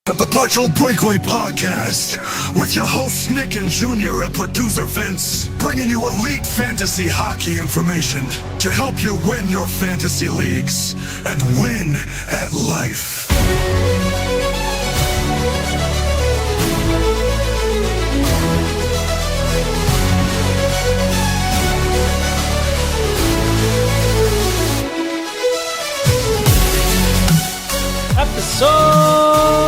The Partial Breakaway Podcast with your hosts Nick and Junior and producer Vince, bringing you elite fantasy hockey information to help you win your fantasy leagues and win at life.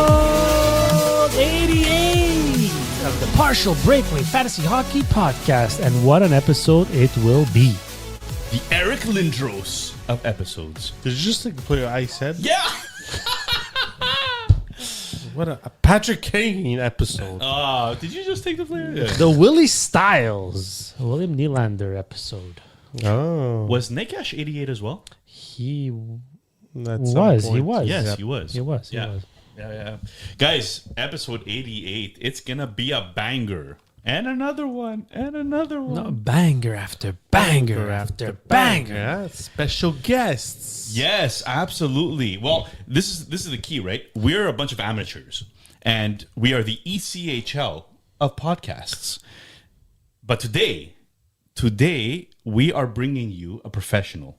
Episode 88 of the Partial Breakaway Fantasy Hockey Podcast. And what an episode it will be. The Eric Lindros of episodes. Did you just think the player I said? Yeah! What a Patrick Kane episode. Did you just take the player? Yeah. The Willie Styles, William Nylander episode. Oh. Was Nakash 88 as well? He At was. some He point. was. Yes, Yep. he was. He was. He Yeah. was. Yeah. Guys, episode 88. It's going to be a banger. And another one. And another one. No, banger after banger after banger. Yeah, special guests. Yes, absolutely. Well, this is the key, right? We're a bunch of amateurs, and we are the ECHL of podcasts. But today we are bringing you a professional.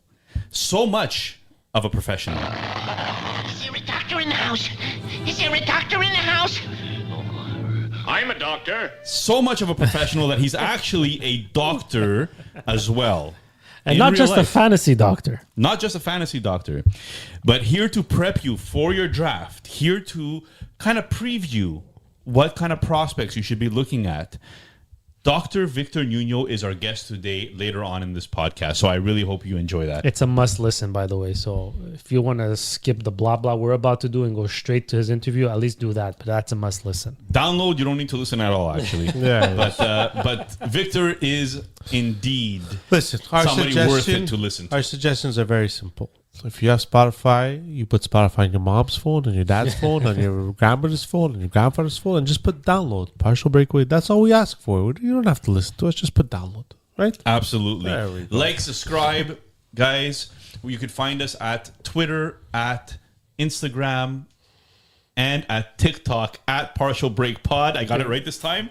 So much of a professional. Is there a doctor in the house? Is there a doctor in the house? I'm a doctor. So much of a professional that he's actually a doctor as well. And In not real just a life. fantasy doctor. Not just a fantasy doctor, but here to prep you for your draft, here to kind of preview what kind of prospects you should be looking at. Dr. Victor Nuno is our guest today later on in this podcast, so I really hope you enjoy that. It's a must listen, by the way. So if you want to skip the blah blah we're about to do and go straight to his interview, at least do that. But that's a must listen. Download, you don't need to listen at all, actually. Yeah. But Victor is indeed Listen, our somebody worth it to listen to. Our suggestions are very simple. If you have Spotify, you put Spotify on your mom's phone, on your dad's phone, on your grandmother's phone, on your grandfather's phone, and just put download. Partial Breakaway. That's all we ask for. You don't have to listen to us. Just put download. Right? Absolutely. There we go. Like, subscribe, guys. You could find us at Twitter, at Instagram, and at TikTok at Partial Break Pod. I got it right this time.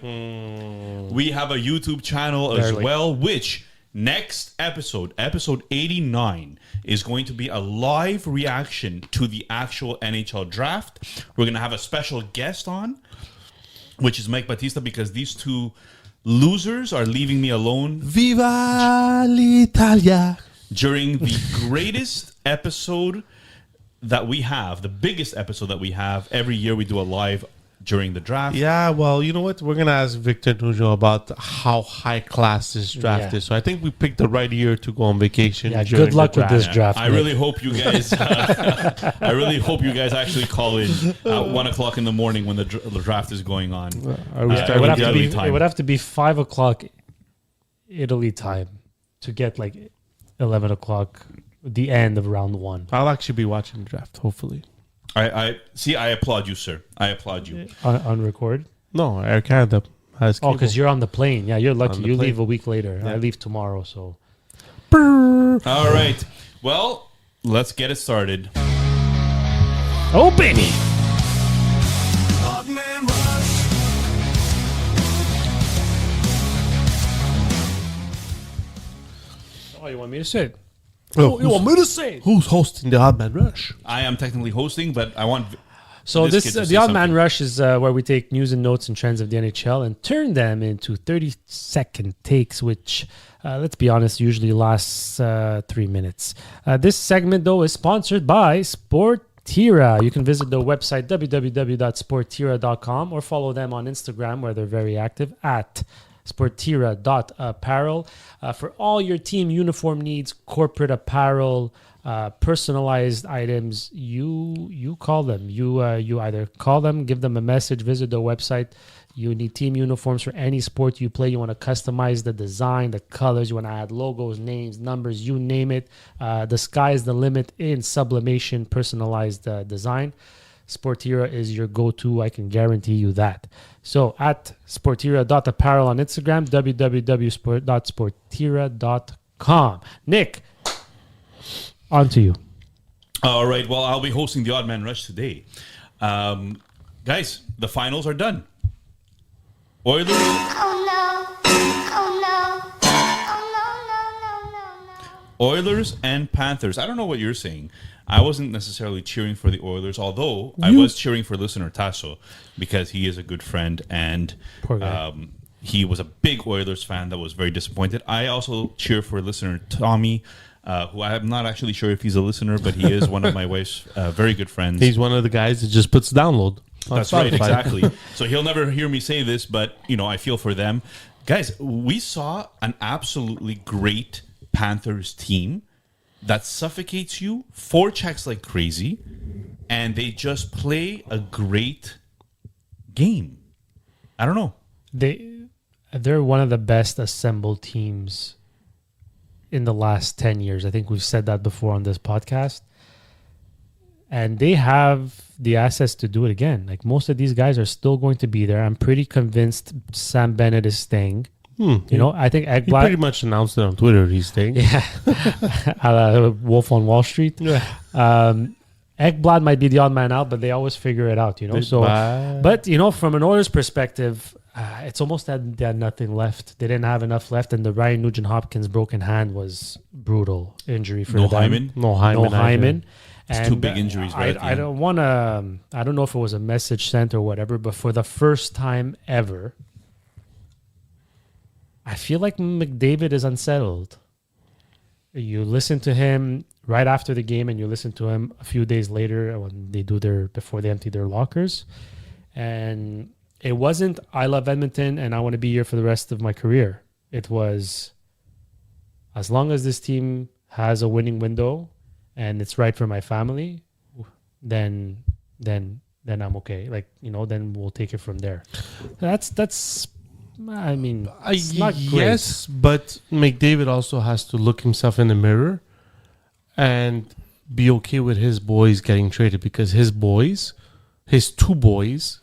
We have a YouTube channel as Barely. well, which next episode 89, is going to be a live reaction to the actual NHL draft. We're going to have a special guest on, which is Mike Batista, because these two losers are leaving me alone Viva l'Italia. during the greatest episode that we have, the biggest episode that we have. Every year we do a live during the draft. Yeah, well, you know what? We're going to ask Victor Nuno about how high class this draft Yeah. is. So I think we picked the right year to go on vacation. Yeah, during good luck the with this draft. I Nick. really hope you guys actually call in at 1 o'clock in the morning when the draft is going on. Are we It starting would with have the to other be- time? It would have to be 5 o'clock Italy time to get like 11 o'clock, the end of round one. I'll actually be watching the draft, hopefully. I see. I applaud you, sir. I applaud you. On record? No, Air Canada has Oh, cable. because you're on the plane. Yeah, you're lucky. On the You plane. leave a week later. Yeah. I leave tomorrow, so. All right. Well, let's get it started. Oh, baby! Dogman Rush. Oh, you want me to say it? Oh, You want me to say it? who's hosting the Odd Man Rush? I am technically hosting, but I want. So This this kid to the say Odd Man something. Rush is where we take news and notes and trends of the NHL and turn them into 30-second takes, which, let's be honest, usually lasts 3 minutes. This segment, though, is sponsored by Sportira. You can visit the website www.sportira.com or follow them on Instagram, where they're very active, at sportira.apparel. For all your team uniform needs, corporate apparel, personalized items, you call them. You either call them, give them a message, visit their website. You need team uniforms for any sport you play. You want to customize the design, the colors. You want to add logos, names, numbers, you name it. The sky is the limit in sublimation, personalized design. Sportira is your go-to. I can guarantee you that. So at sportira.apparel on Instagram, www.sportira.com. Nick, on to you. All right. Well, I'll be hosting the Odd Man Rush today. Guys, the finals are done. Oilers. Oh no. Oh no. Oh no, no, no, no, no. Oilers and Panthers. I don't know what you're saying. I wasn't necessarily cheering for the Oilers, although I was cheering for listener Tasso because he is a good friend and Poor guy. he was a big Oilers fan that was very disappointed. I also cheer for listener Tommy, who I'm not actually sure if he's a listener, but he is one of my wife's very good friends. He's one of the guys that just puts download. on That's right, Spotify. exactly. So he'll never hear me say this, but I feel for them. Guys, we saw an absolutely great Panthers team that suffocates you, forechecks like crazy, and they just play a great game. I don't know. They're one of the best assembled teams in the last 10 years. I think we've said that before on this podcast. And they have the assets to do it again. Like, most of these guys are still going to be there. I'm pretty convinced Sam Bennett is staying. I think He Ekblad... pretty much announced it on Twitter he's staying. Yeah. Wolf on Wall Street. Ekblad might be the odd man out, but they always figure it out, But, from an Oilers perspective, it's almost that they had nothing left. They didn't have enough left, and the Ryan Nugent-Hopkins broken hand was brutal injury for No them. Hyman? No Hyman. No Hyman. It's two big injuries right at the I end. don't want to... I don't know if it was a message sent or whatever, but for the first time ever, I feel like McDavid is unsettled. You listen to him right after the game, and you listen to him a few days later when they do before they empty their lockers. And it wasn't, I love Edmonton and I want to be here for the rest of my career. It was, as long as this team has a winning window and it's right for my family, then I'm okay. Then we'll take it from there. That's. I mean, it's not great. Yes, but McDavid also has to look himself in the mirror and be okay with his boys getting traded, because his two boys,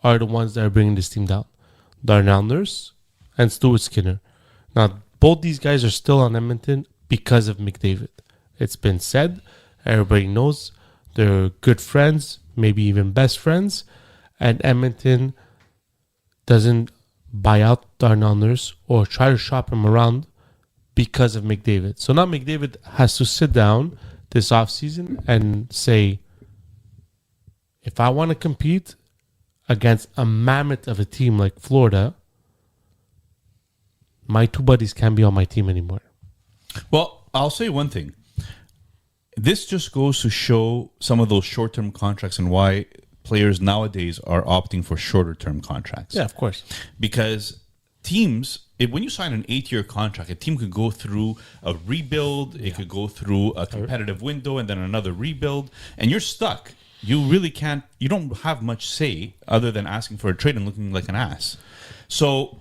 are the ones that are bringing this team down. Darnell Nurse and Stuart Skinner. Now, both these guys are still on Edmonton because of McDavid. It's been said. Everybody knows. They're good friends, maybe even best friends. And Edmonton doesn't buy out Darnell Nurse or try to shop him around because of McDavid. So now McDavid has to sit down this offseason and say, if I want to compete against a mammoth of a team like Florida, my two buddies can't be on my team anymore. Well, I'll say one thing. This just goes to show some of those short-term contracts and why players nowadays are opting for shorter-term contracts. Yeah, of course. Because teams, when you sign an 8-year contract, a team could go through a rebuild, it could go through a competitive window and then another rebuild, and you're stuck. You really can't, you don't have much say other than asking for a trade and looking like an ass. So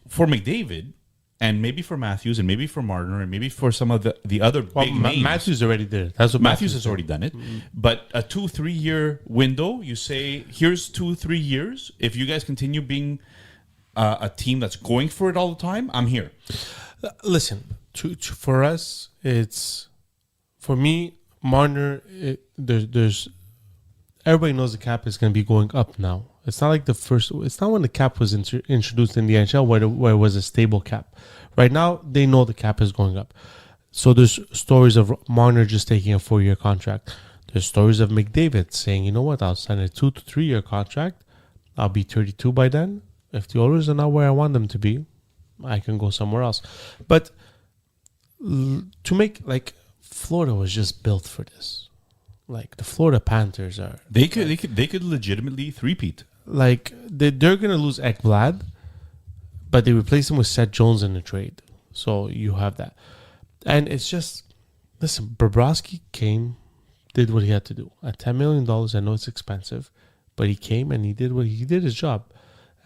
for McDavid, and maybe for Matthews, and maybe for Marner, and maybe for some of the other big names. Matthews already did it. That's what Matthews has already done it. But a 2-3 year window, you say, here's 2-3 years. If you guys continue being a team that's going for it all the time, I'm here. Listen, for us, it's, for me, Marner, there's everybody knows the cap is going to be going up now. It's not like it's not when the cap was introduced in the NHL where it was a stable cap. Right now, they know the cap is going up. So there's stories of Marner just taking a 4-year contract. There's stories of McDavid saying, you know what, I'll sign a 2 to 3 year contract. I'll be 32 by then. If the Oilers are not where I want them to be, I can go somewhere else. But to make, Florida was just built for this. The Florida Panthers are... They could legitimately three-peat. They're going to lose Ekblad, but they replace him with Seth Jones in the trade. So you have that. And it's just... Listen, Bobrovsky came, did what he had to do. At $10 million, I know it's expensive, but he came and he did his job.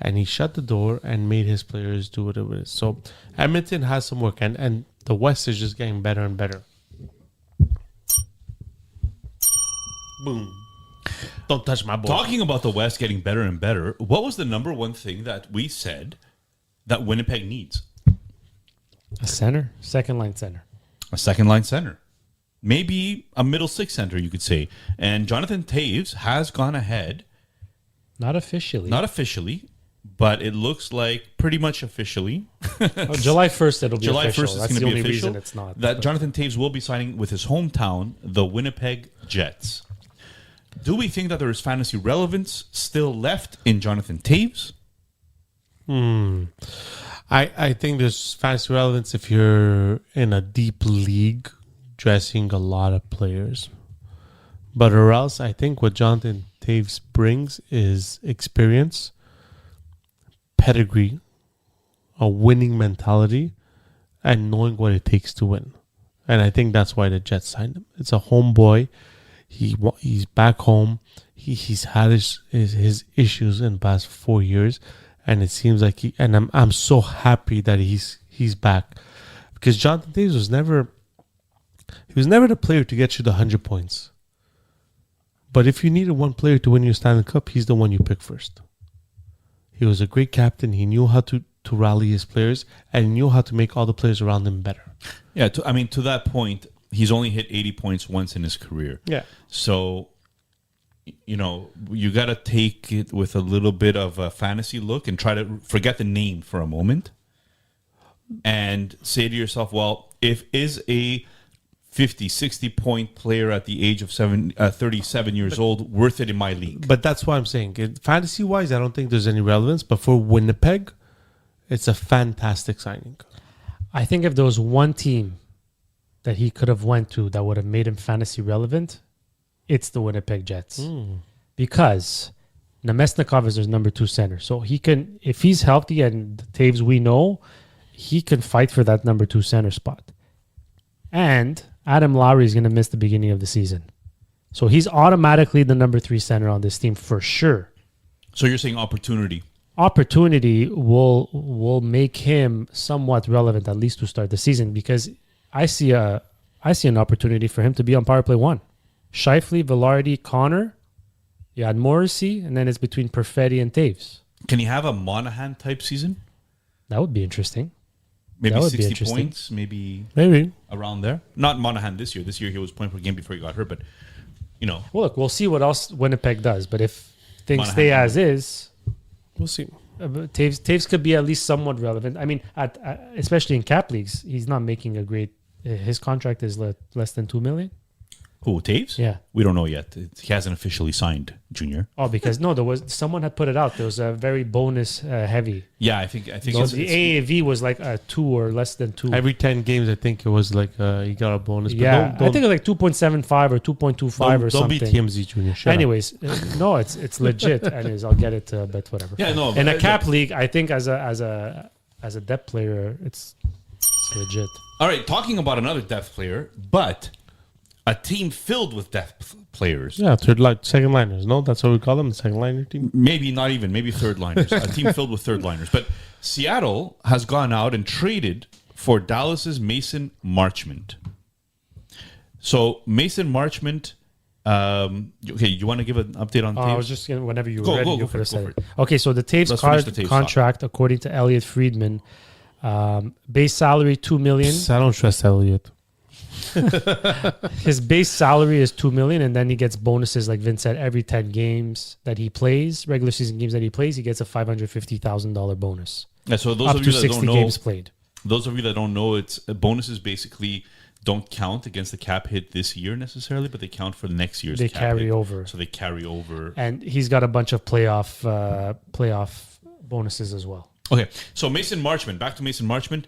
And he shut the door and made his players do whatever it is. So Edmonton has some work, and the West is just getting better and better. Boom. Don't touch my ball. Talking about the West getting better and better, what was the number one thing that we said that Winnipeg needs? A center, second line center. A second line center. Maybe a middle six center, you could say. And Jonathan Taves has gone ahead Not officially. Not officially, but it looks like pretty much officially. July 1st, it'll be July official. 1st is That's going to the be only official. reason it's not. That but- Jonathan Toews will be signing with his hometown, the Winnipeg Jets. Do we think that there is fantasy relevance still left in Jonathan Toews? I think there's fantasy relevance if you're in a deep league dressing a lot of players. But or else, I think what Jonathan Toews brings is experience, pedigree, a winning mentality, and knowing what it takes to win. And I think that's why the Jets signed him. It's a homeboy. He's back home. He's had his issues in the past 4 years, and it seems like I'm so happy that he's back, because Jonathan Toews was never the player to get you the 100 points. But if you needed one player to win your Stanley Cup, he's the one you pick first. He was a great captain. He knew how to rally his players, and he knew how to make all the players around him better. Yeah, to that point, he's only hit 80 points once in his career. Yeah. So, you got to take it with a little bit of a fantasy look and try to forget the name for a moment and say to yourself, well, if is a 50, 60 point player at the age of 37 years old worth it in my league? But that's what I'm saying. Fantasy wise, I don't think there's any relevance. But for Winnipeg, it's a fantastic signing. I think if there was one team that he could have went to that would have made him fantasy relevant, it's the Winnipeg Jets. Because Namestnikov is their number 2 center. So he can, if he's healthy, and Toews we know, he can fight for that number 2 center spot. And Adam Lowry is going to miss the beginning of the season. So he's automatically the number 3 center on this team for sure. So you're saying opportunity. Opportunity will make him somewhat relevant, at least to start the season, because I see an opportunity for him to be on power play 1. Scheifele, Velarde, Connor, you had Morrissey, and then it's between Perfetti and Toews. Can he have a Monahan type season? That would be interesting. Maybe That would be 60 interesting. points, maybe around there. Not Monahan this year. This year he was point per game before he got hurt, but Well, look, we'll see what else Winnipeg does. But if things Monahan. stay as is, We'll see. Toews could be at least somewhat relevant. I mean, especially in cap leagues, he's not making a great. His contract is less than $2 million. who, Toews? Yeah. We don't know yet. He hasn't officially signed, Junior. Oh, because someone had put it out. There was a very bonus heavy. Yeah, I think So it's, the it's AAV was like a 2 or less than 2. Every 10 games, I think it was like he got a bonus. But Yeah, don't, I think it was like 2.75 or 2.25 or don't something. be TMZ Junior. Shut up. Anyways, no, it's legit. Anyways, I'll get it to bet whatever. Yeah, no, In a but- cap league, I think as a depth player, it's legit. all right. Talking about another depth player, but a team filled with depth players. Yeah, second liners. No, that's what we call them, the second liner team. Maybe not even, maybe third liners. A team filled with third liners. But Seattle has gone out and traded for Dallas's Mason Marchment. So Mason Marchment, okay, you want to give an update on I Toews? was just gonna, whenever you were Go, ready, go you for could it, have go said for it. Okay, so the Toews Let's finish the Toews contract, according to Elliot Friedman, base salary $2 million. I don't trust Elliot. His base salary is $2 million, and then he gets bonuses, like Vince said, every 10 games that he plays, regular season games that he plays, he gets a $550,000 bonus. Yeah, so those Up of to you that 60 don't know, games played. those of you that don't know, it's bonuses basically don't count against the cap hit this year necessarily, but they count for the next year's They cap carry hit. over. So they carry over. And he's got a bunch of playoff bonuses as well. Okay, so Mason Marchment, back to Mason Marchment,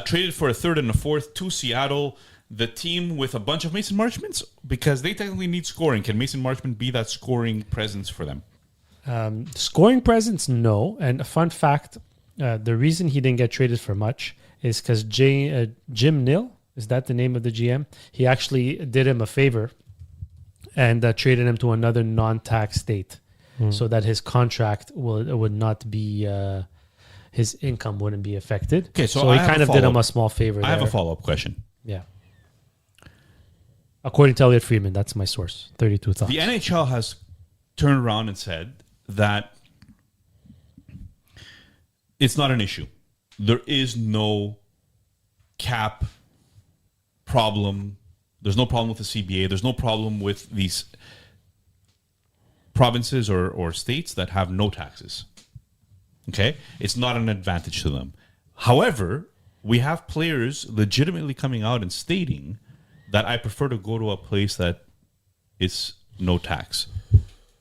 traded for a third and a fourth to Seattle, the team with a bunch of Mason Marchments, because they technically need scoring. Can Mason Marchment be that scoring presence for them? Scoring presence, no. And a fun fact, the reason he didn't get traded for much is because Jim Nill, is that the name of the GM? He actually did him a favor and traded him to another non-tax state so that his contract would not be, his income wouldn't be affected. Okay, so he I have kind a of did him follow-up. a small favor I have there. a follow-up question. Yeah. According to Elliot Friedman, that's my source. 32 thoughts. The NHL has turned around and said that it's not an issue. There is no cap problem. There's no problem with the CBA. There's no problem with these provinces or states that have no taxes. Okay? It's not an advantage to them. However, we have players legitimately coming out and stating that I prefer to go to a place that is no tax.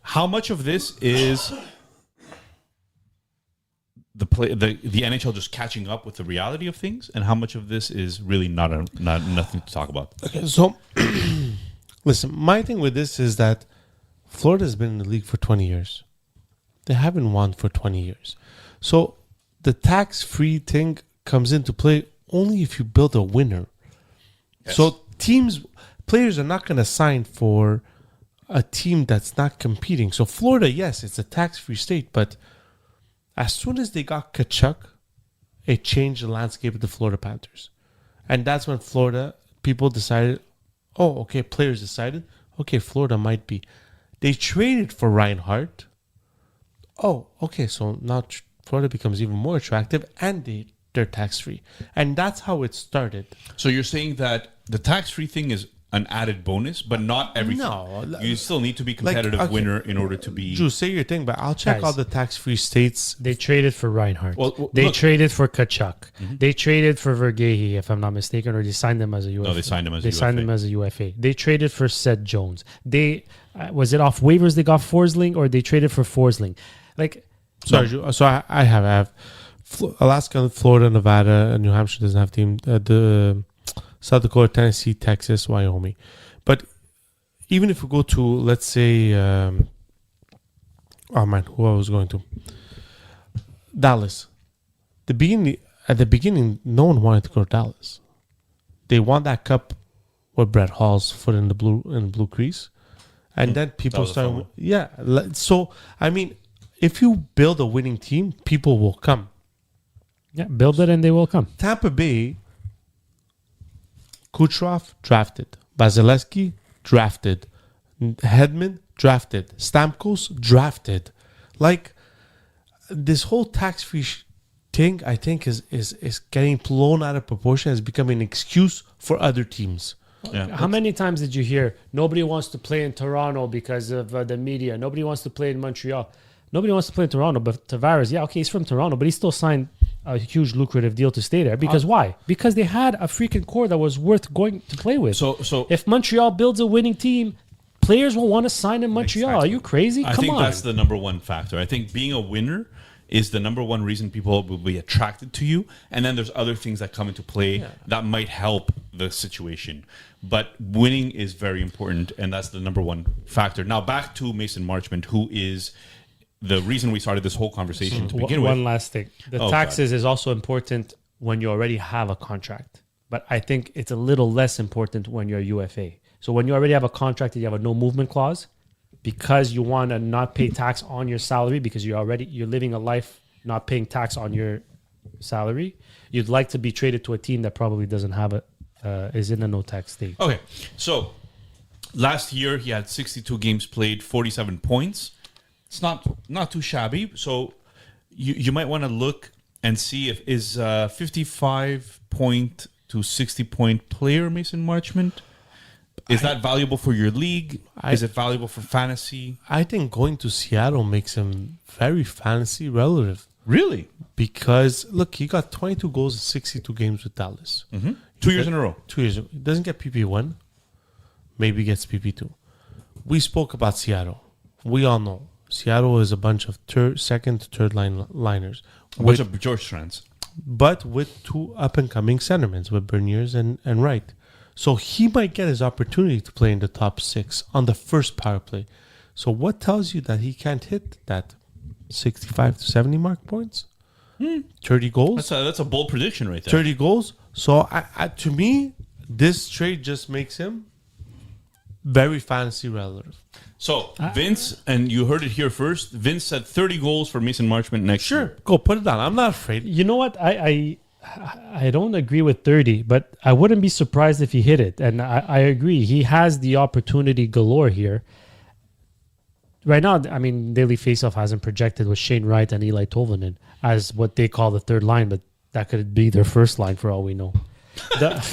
How much of this is the NHL just catching up with the reality of things, and how much of this is really not nothing to talk about? Okay, so listen, my thing with this is that Florida has been in the league for 20 years. They haven't won for 20 years. So the tax-free thing comes into play only if you build a winner. Yes. So players are not going to sign for a team that's not competing. So Florida, yes, it's a tax-free state, but as soon as they got Kachuk, it changed the landscape of the Florida Panthers. And that's when people decided, players decided, Florida might be. They traded for Reinhardt. So now Florida becomes even more attractive, and they're tax-free. And that's how it started. So you're saying that the tax-free thing is an added bonus, but not everything. No. You still need to be competitive winner in order to be... Drew, say your thing, but I'll check Guys, all the tax-free states. They traded for Reinhardt. Well, they look. traded for Kachuk. They traded for Vergehi, if I'm not mistaken, or they signed him as a UFA. No, they signed him as a They signed UFA. him as a UFA. They traded for Seth Jones. They was it off waivers they got Forsling, or they traded for Forsling? Like, Sorry, Drew. So I have Alaska, Florida, Nevada, and New Hampshire doesn't have team. The South Dakota, Tennessee, Texas, Wyoming. But even if we go to, let's say, who I was going to? Dallas. At the beginning, no one wanted to go to Dallas. They won that cup with Brett Hall's foot in the blue crease. And then people was a fun started... one. Yeah. So, I mean, if you build a winning team, people will come. yeah, build it and they will come. Tampa Bay, Kucherov, drafted. Vasilevsky, drafted. Hedman, drafted. Stamkos, drafted. Like, this whole tax-free thing, I think, is getting blown out of proportion. It's becoming an excuse for other teams. Yeah. How many times did you hear nobody wants to play in Toronto because of the media? Nobody wants to play in Montreal. Nobody wants to play in Toronto, but Tavares, he's from Toronto, but he still signed a huge lucrative deal to stay there. Because why? Because they had a freaking core that was worth going to play with. So if Montreal builds a winning team, players will want to sign in Montreal. Exactly. Are you crazy? I Come think on. that's the number one factor. I think being a winner is the number one reason people will be attracted to you. And then there's other things that come into play that might help the situation. But winning is very important, and that's the number one factor. Now, back to Mason Marchment, who is the reason we started this whole conversation to begin with. One last thing. The taxes is also important when you already have a contract. But I think it's a little less important when you're a UFA. So when you already have a contract and you have a no movement clause, because you want to not pay tax on your salary because you're living a life not paying tax on your salary, you'd like to be traded to a team that probably doesn't have it, is in a no tax state. Okay, so last year he had 62 games played, 47 points. It's not too shabby. So you might want to look and see if is 55 point to 60 point player Mason Marchment. Is that valuable for your league? Is it valuable for fantasy? I think going to Seattle makes him very fantasy relative. Really? Because, look, he got 22 goals in 62 games with Dallas. 2 years in a row. 2 years. He doesn't get PP1. Maybe gets PP2. We spoke about Seattle. We all know. Seattle is a bunch of second to third liners. A bunch of George Strands. But with two up-and-coming centermen, with Berniers and Wright. So he might get his opportunity to play in the top six on the first power play. So what tells you that he can't hit that 65 to 70 mark points? 30 goals? That's a bold prediction right there. 30 goals. So to me, this trade just makes him very fantasy relative. So Vince, and you heard it here first, Vince said 30 goals for Mason Marchment next year. Go put it down. I'm not afraid. You know what? I don't agree with 30, but I wouldn't be surprised if he hit it. And I agree. He has the opportunity galore here. Right now, I mean, Daily Faceoff hasn't projected with Shane Wright and Eli Tolvanen as what they call the third line, but that could be their first line for all we know. the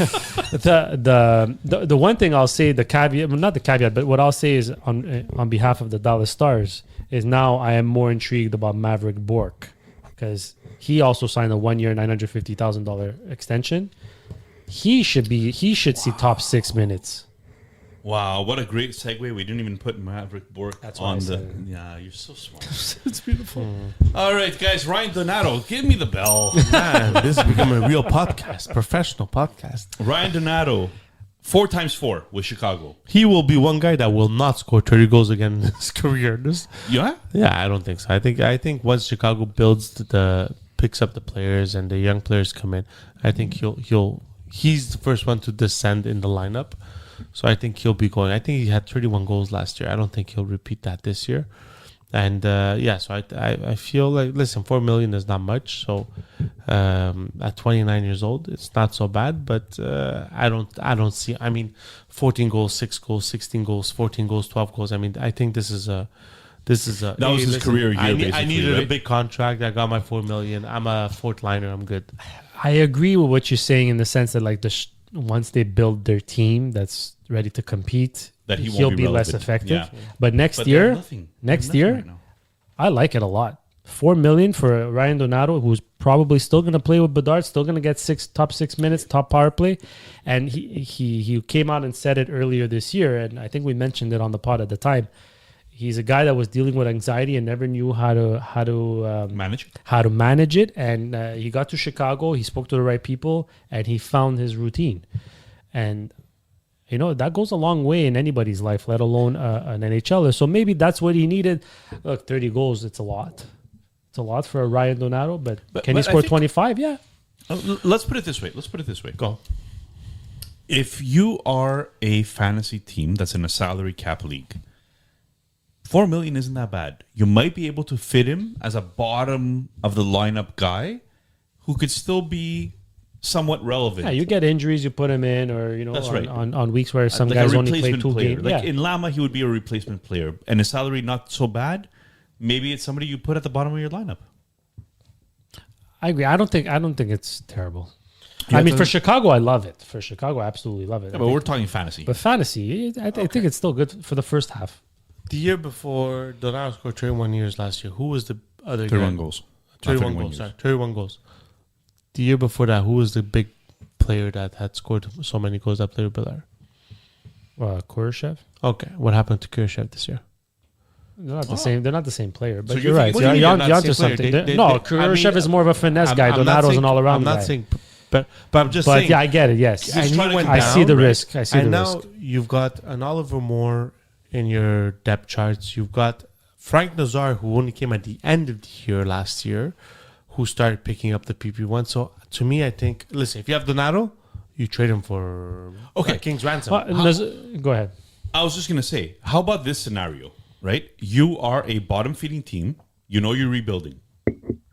one thing I'll say, the caveat, well, not the caveat, but what I'll say is on behalf of the Dallas Stars is now I am more intrigued about Maverick Bork because he also signed a 1 year $950,000 extension. He should see top 6 minutes. Wow, what a great segue. We didn't even put Maverick Bork That's why on I the... said it. Yeah, you're so smart. It's beautiful. All right, guys. Ryan Donato, give me the bell. Man, this is becoming a real podcast, professional podcast. Ryan Donato, 4x4 with Chicago. He will be one guy that will not score 30 goals again in his career. Yeah? Yeah, I don't think so. I think once Chicago picks up the players and the young players come in, I think he's the first one to descend in the lineup. So I think he'll be going. I think he had 31 goals last year. I don't think he'll repeat that this year. And so I feel like, listen, $4 million is not much. So at 29 years old, it's not so bad. But I don't see. I mean, 14 goals, 6 goals, 16 goals, 14 goes, 12 goals. I mean, I think this is a. That was his career year. I needed a big contract. I got my $4 million. I'm a fourth liner. I'm good. I agree with what you're saying in the sense that like once they build their team that's ready to compete, that he'll be less relevant. effective. Yeah. But next But year, right now. I like it a lot. $4 million for Ryan Donato, who's probably still going to play with Bedard, still going to get top 6 minutes, top power play, and he came out and said it earlier this year, and I think we mentioned it on the pod at the time. He's a guy that was dealing with anxiety and never knew how to manage it. And he got to Chicago. He spoke to the right people, and he found his routine. And that goes a long way in anybody's life, let alone an NHLer. So maybe that's what he needed. Look, 30 goals, it's a lot. It's a lot for a Ryan Donato, but can he score 25? Yeah. Let's put it this way. Go. If you are a fantasy team that's in a salary cap league, $4 million isn't that bad. You might be able to fit him as a bottom of the lineup guy who could still be somewhat relevant. Yeah, you get injuries, you put him in, or That's right. on weeks where some like guys only play 2 player. games. Like in Lama, he would be a replacement player, and his salary not so bad. Maybe it's somebody you put at the bottom of your lineup. I agree. I don't think it's terrible. For Chicago, I love it. For Chicago, I absolutely love it. Yeah, but we're talking fantasy. But fantasy, I think it's still good for the first half. The year before Donato scored 31 years last year. Who was the other 31 guy? goals. 31 goals. Sorry, 31 goals. The year before that, who was the big player that had scored so many goals that played with Bedard? Kurashev. Okay, what happened to Kurashev this year? They're not the same. They're not the same player. But So you're you right. think- what do you You're mean they're not onto the same something. player? Kurashev is more of a finesse guy. Donato's an all-around I'm not guy. saying, but I'm just But saying. yeah, I get it. Yes, He's trying to I come see down, the right? risk. I see the And now risk. you've got an Oliver Moore in your depth charts. You've got Frank Nazar, who only came at the end of the year last year, who started picking up the PP1. So to me, I think, listen, if you have Donato, you trade him for King's ransom. Go ahead. I was just going to say, how about this scenario, right? You are a bottom-feeding team. You know you're rebuilding.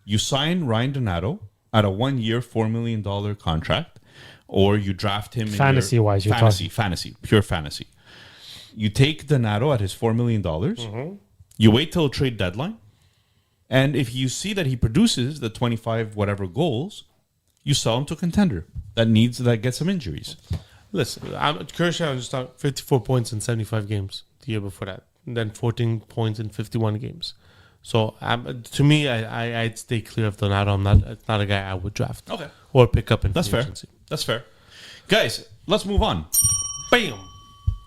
You sign Ryan Donato at a 1 year, $4 million contract, or you draft him Fantasy-wise, you're talking. pure fantasy. You take Donato at his $4 million. You wait till trade deadline. And if you see that he produces the 25 whatever goals, you sell him to a contender that gets some injuries. Listen, Kershaw just talking 54 points in 75 games the year before that, and then 14 points in 51 games. So to me, I'd stay clear of Donato. It's not a guy I would draft. Okay. Or pick up in That's free fair. agency. That's fair. Guys, let's move on. Bam.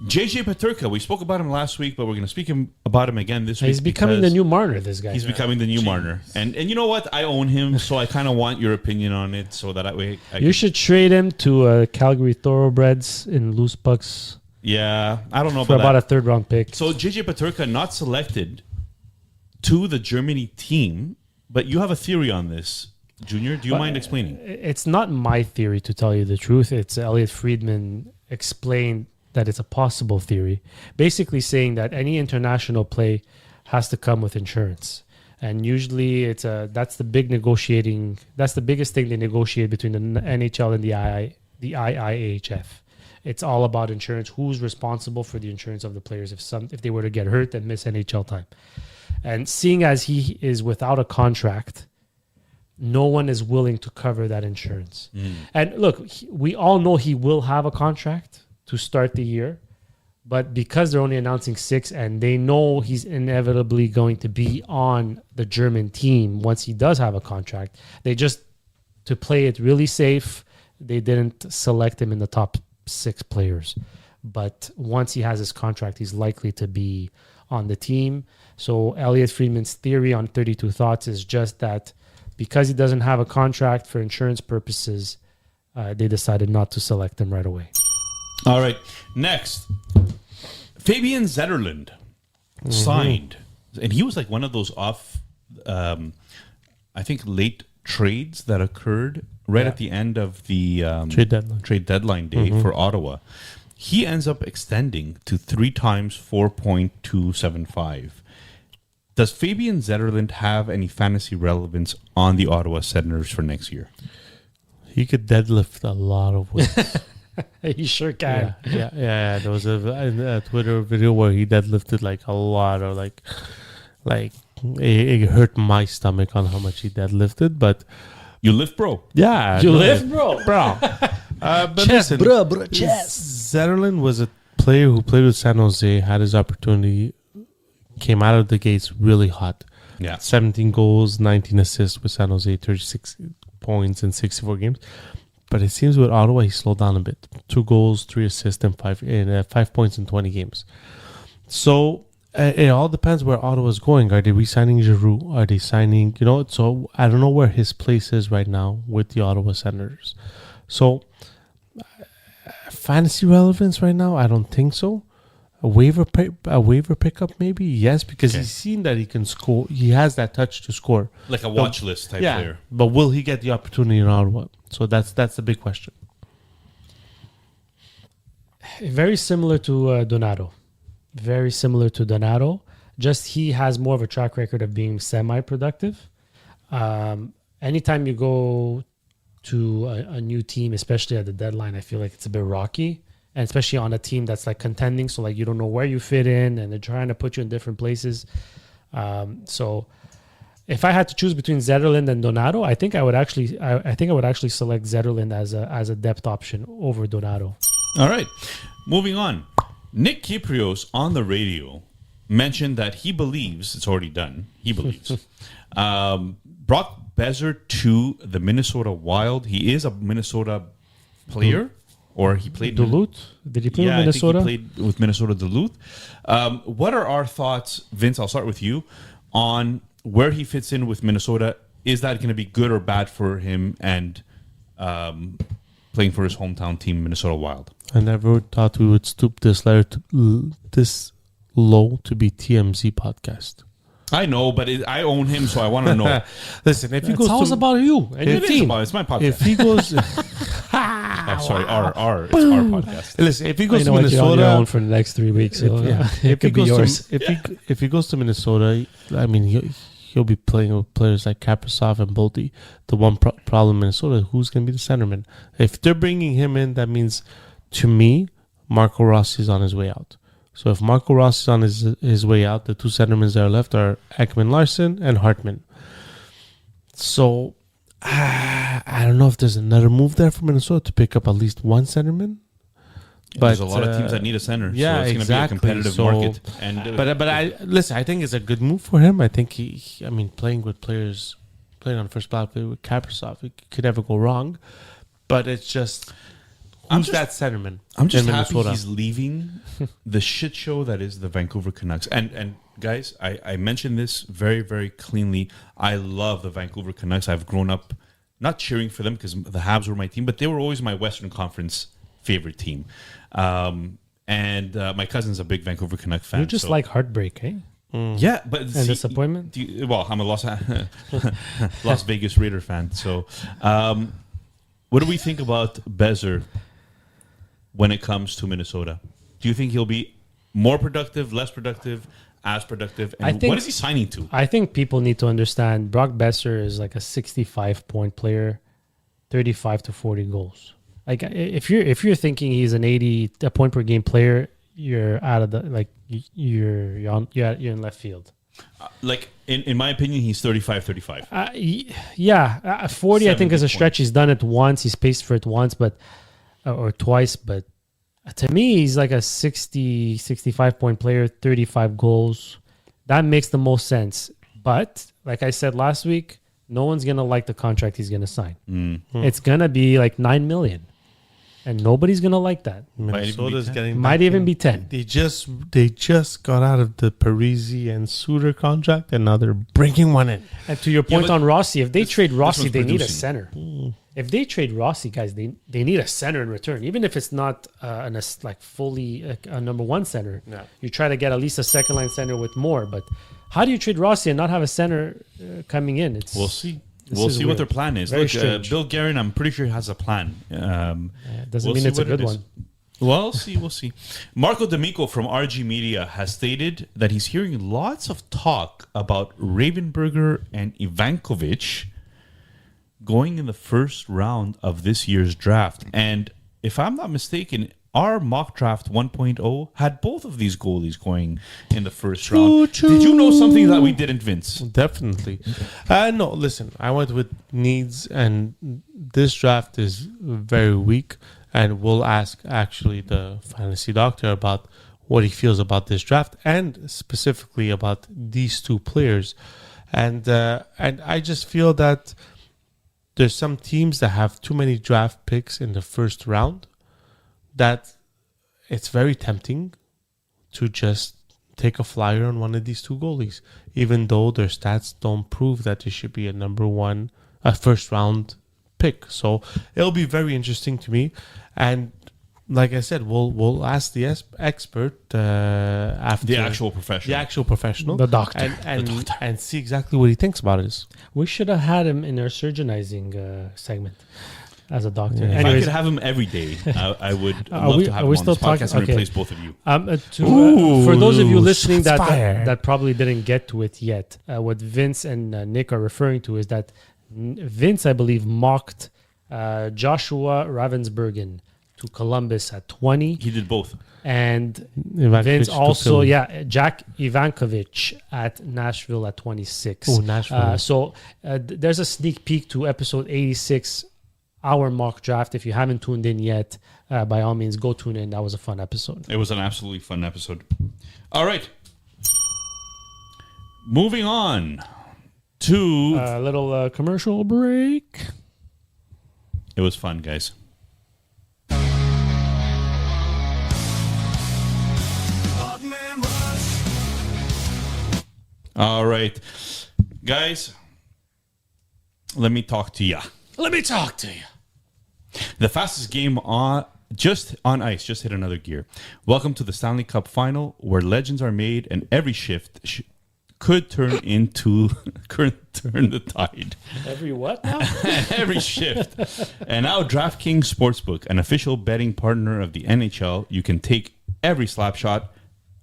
JJ Peterka, we spoke about him last week, but we're going to speak about him again this week. He's becoming the new Marner, this guy. He's becoming the new Marner. And you know what? I own him, so I kind of want your opinion on it so that way You should trade him to Calgary Thoroughbreds in loose pucks Yeah, I don't know for about about that. a 3rd round pick. So JJ Peterka not selected to the Germany team, but you have a theory on this, Junior. Do you mind explaining? It's not my theory, to tell you the truth. It's Elliot Friedman explained that it's a possible theory, basically saying that any international play has to come with insurance. And usually that's the biggest thing they negotiate between the NHL and the IIHF. It's all about insurance. Who's responsible for the insurance of the players if they were to get hurt and miss NHL time? And seeing as he is without a contract, no one is willing to cover that insurance. And look, we all know he will have a contract to start the year, but because they're only announcing 6 and they know he's inevitably going to be on the German team once he does have a contract, they just, to play it really safe, they didn't select him in the top 6 players. But once he has his contract, he's likely to be on the team. So Elliot Friedman's theory on 32 Thoughts is just that because he doesn't have a contract for insurance purposes, they decided not to select him right away. All right. Next, Fabian Zetterlund signed. And he was like one of those off, I think, late trades that occurred right at the end of the trade deadline day for Ottawa. He ends up extending to 3 times 4.275. Does Fabian Zetterlund have any fantasy relevance on the Ottawa Senators for next year? He could deadlift a lot of weights. He sure can. Yeah. There was a Twitter video where he deadlifted like a lot of like it hurt my stomach on how much he deadlifted. But You lift, bro. yeah, You no, lift, bro? But Chest, listen, bro, chest. Zetterlund was a player who played with San Jose, had his opportunity, came out of the gates really hot. Yeah. 17 goals, 19 assists with San Jose, 36 points in 64 games. But it seems with Ottawa, he slowed down a bit. 2 goals, 3 assists, and 5 points in 20 games. So it all depends where Ottawa's going. Are they re-signing Giroux? Are they signing, so I don't know where his place is right now with the Ottawa Senators. So fantasy relevance right now, I don't think so. A waiver pickup maybe, yes, because he's seen that he can score. He has that touch to score, Like a watch list type player. But will he get the opportunity in Ottawa? So that's the big question. Very similar to Donato. Very similar to Donato. Just he has more of a track record of being semi-productive. Anytime you go to a new team, especially at the deadline, I feel like it's a bit rocky. And especially on a team that's like contending. So like you don't know where you fit in and they're trying to put you in different places. So if I had to choose between Zetterlund and Donato, I think I would actually select Zetterlund as a depth option over Donato. All right. Moving on. Nick Kyprios on the radio mentioned that he believes, it's already done, he believes, Brock Besser to the Minnesota Wild. He is a Minnesota player, or he played Duluth? Did he play with Minnesota? I think he played with Minnesota Duluth. What are our thoughts, Vince? I'll start with you on where he fits in with Minnesota. Is that going to be good or bad for him and playing for his hometown team, Minnesota Wild? I never thought we would stoop this low to be TMZ podcast. I know, but I own him, so I want to know. Listen, if he goes Tell us about you and your team. It's my podcast. if he goes, I'm sorry, it's our podcast. listen, if he goes to You're on your own Minnesota, for the next 3 weeks. So if it he could be goes yours. if he goes to Minnesota, I mean he'll be playing with players like Kaprizov and Bolte. The one problem in Minnesota, who's going to be the centerman? If they're bringing him in, that means to me, Marco Rossi's on his way out. So if Marco Rossi is on his way out, the 2 centermen that are left are Ekman Larson and Hartman. So I don't know if there's another move there for Minnesota to pick up at least 1 centerman. But there's a lot of teams that need a center. Yeah, so it's exactly. going to be a competitive market. And But I think it's a good move for him. I think playing with players, playing on the first block with Kaprizov, it could never go wrong. But it's just who's that centerman? I'm just in happy Minnesota? he's leaving the shit show that is the Vancouver Canucks. And guys, I mentioned this very, very cleanly. I love the Vancouver Canucks. I've grown up not cheering for them because the Habs were my team, but they were always my Western Conference favorite team. And my cousin's a big Vancouver Canuck fan. You just like heartbreak, eh? Yeah, but And disappointment? I'm a Las Vegas Raider fan. So what do we think about Besser when it comes to Minnesota? Do you think he'll be more productive, less productive, as productive? And what is he signing to? I think people need to understand Brock Besser is like a 65-point player, 35 to 40 goals. Like if you're thinking he's an 80 point per game player, you're out of the you're in left field. Like, in my opinion, he's 35. 40, I think, is a 70 stretch. He's done it once. He's paced for it once, but or twice. But to me, he's like a 60, 65-point player, 35 goals. That makes the most sense. But like I said last week, no one's going to like the contract he's going to sign. It's going to be like $9 million. And nobody's going to like that. Minnesota's getting Might back even in. be 10. They just got out of the Parisi and Suter contract, and now they're bringing one in. And to your point but on Rossi, if they trade Rossi, one's they need a producing. center. If they trade Rossi, guys, they need a center in return. Even if it's not fully a number one center, you try to get at least a second line center with more. But how do you trade Rossi and not have a center coming in? We'll see. This We'll is see weird. what their plan is. Very Look, strange. Bill Guerin, I'm pretty sure has a plan. Doesn't we'll mean see it's a what it good is. one. We'll see. Marco D'Amico from RG Media has stated that he's hearing lots of talk about Ravenberger and Ivankovic going in the first round of this year's draft. And if I'm not mistaken, our mock draft 1.0 had both of these goalies going in the first round. Did you know something that we didn't, Vince? Definitely. No, listen, I went with needs, and this draft is very weak. And we'll ask actually the fantasy doctor about what he feels about this draft and specifically about these two players. And I just feel that there's some teams that have too many draft picks in the first round that it's very tempting to just take a flyer on one of these two goalies, even though their stats don't prove that they should be a first round pick. So it'll be very interesting to me. And like I said, we'll ask the expert after The actual professional. The doctor. and see exactly what he thinks about it. We should have had him in our surgeonizing segment as a doctor. If I Anyways, could have him every day, I would Are love we- to have are him we on still this podcast talking- and okay. replace both of you. for those of you listening shots fired. that probably didn't get to it yet, what Vince and Nick are referring to is that Vince, I believe, mocked Joshua Ravensbergen to Columbus at 20. He did both. And Ivankovic Vince to also, Philly. Jack Ivankovic at Nashville at 26. Oh, Nashville. So there's a sneak peek to episode 86, our mock draft. If you haven't tuned in yet, by all means, go tune in. That was a fun episode. It was an absolutely fun episode. All right. Moving on to... A little commercial break. it was fun, guys. Hotman Rush. All right. Guys, let me talk to you. The fastest game just on ice just hit another gear. Welcome to the Stanley Cup Final, where legends are made and every shift could turn the tide. Every what now? Every shift. And now DraftKings Sportsbook, an official betting partner of the NHL, you can take every slap shot,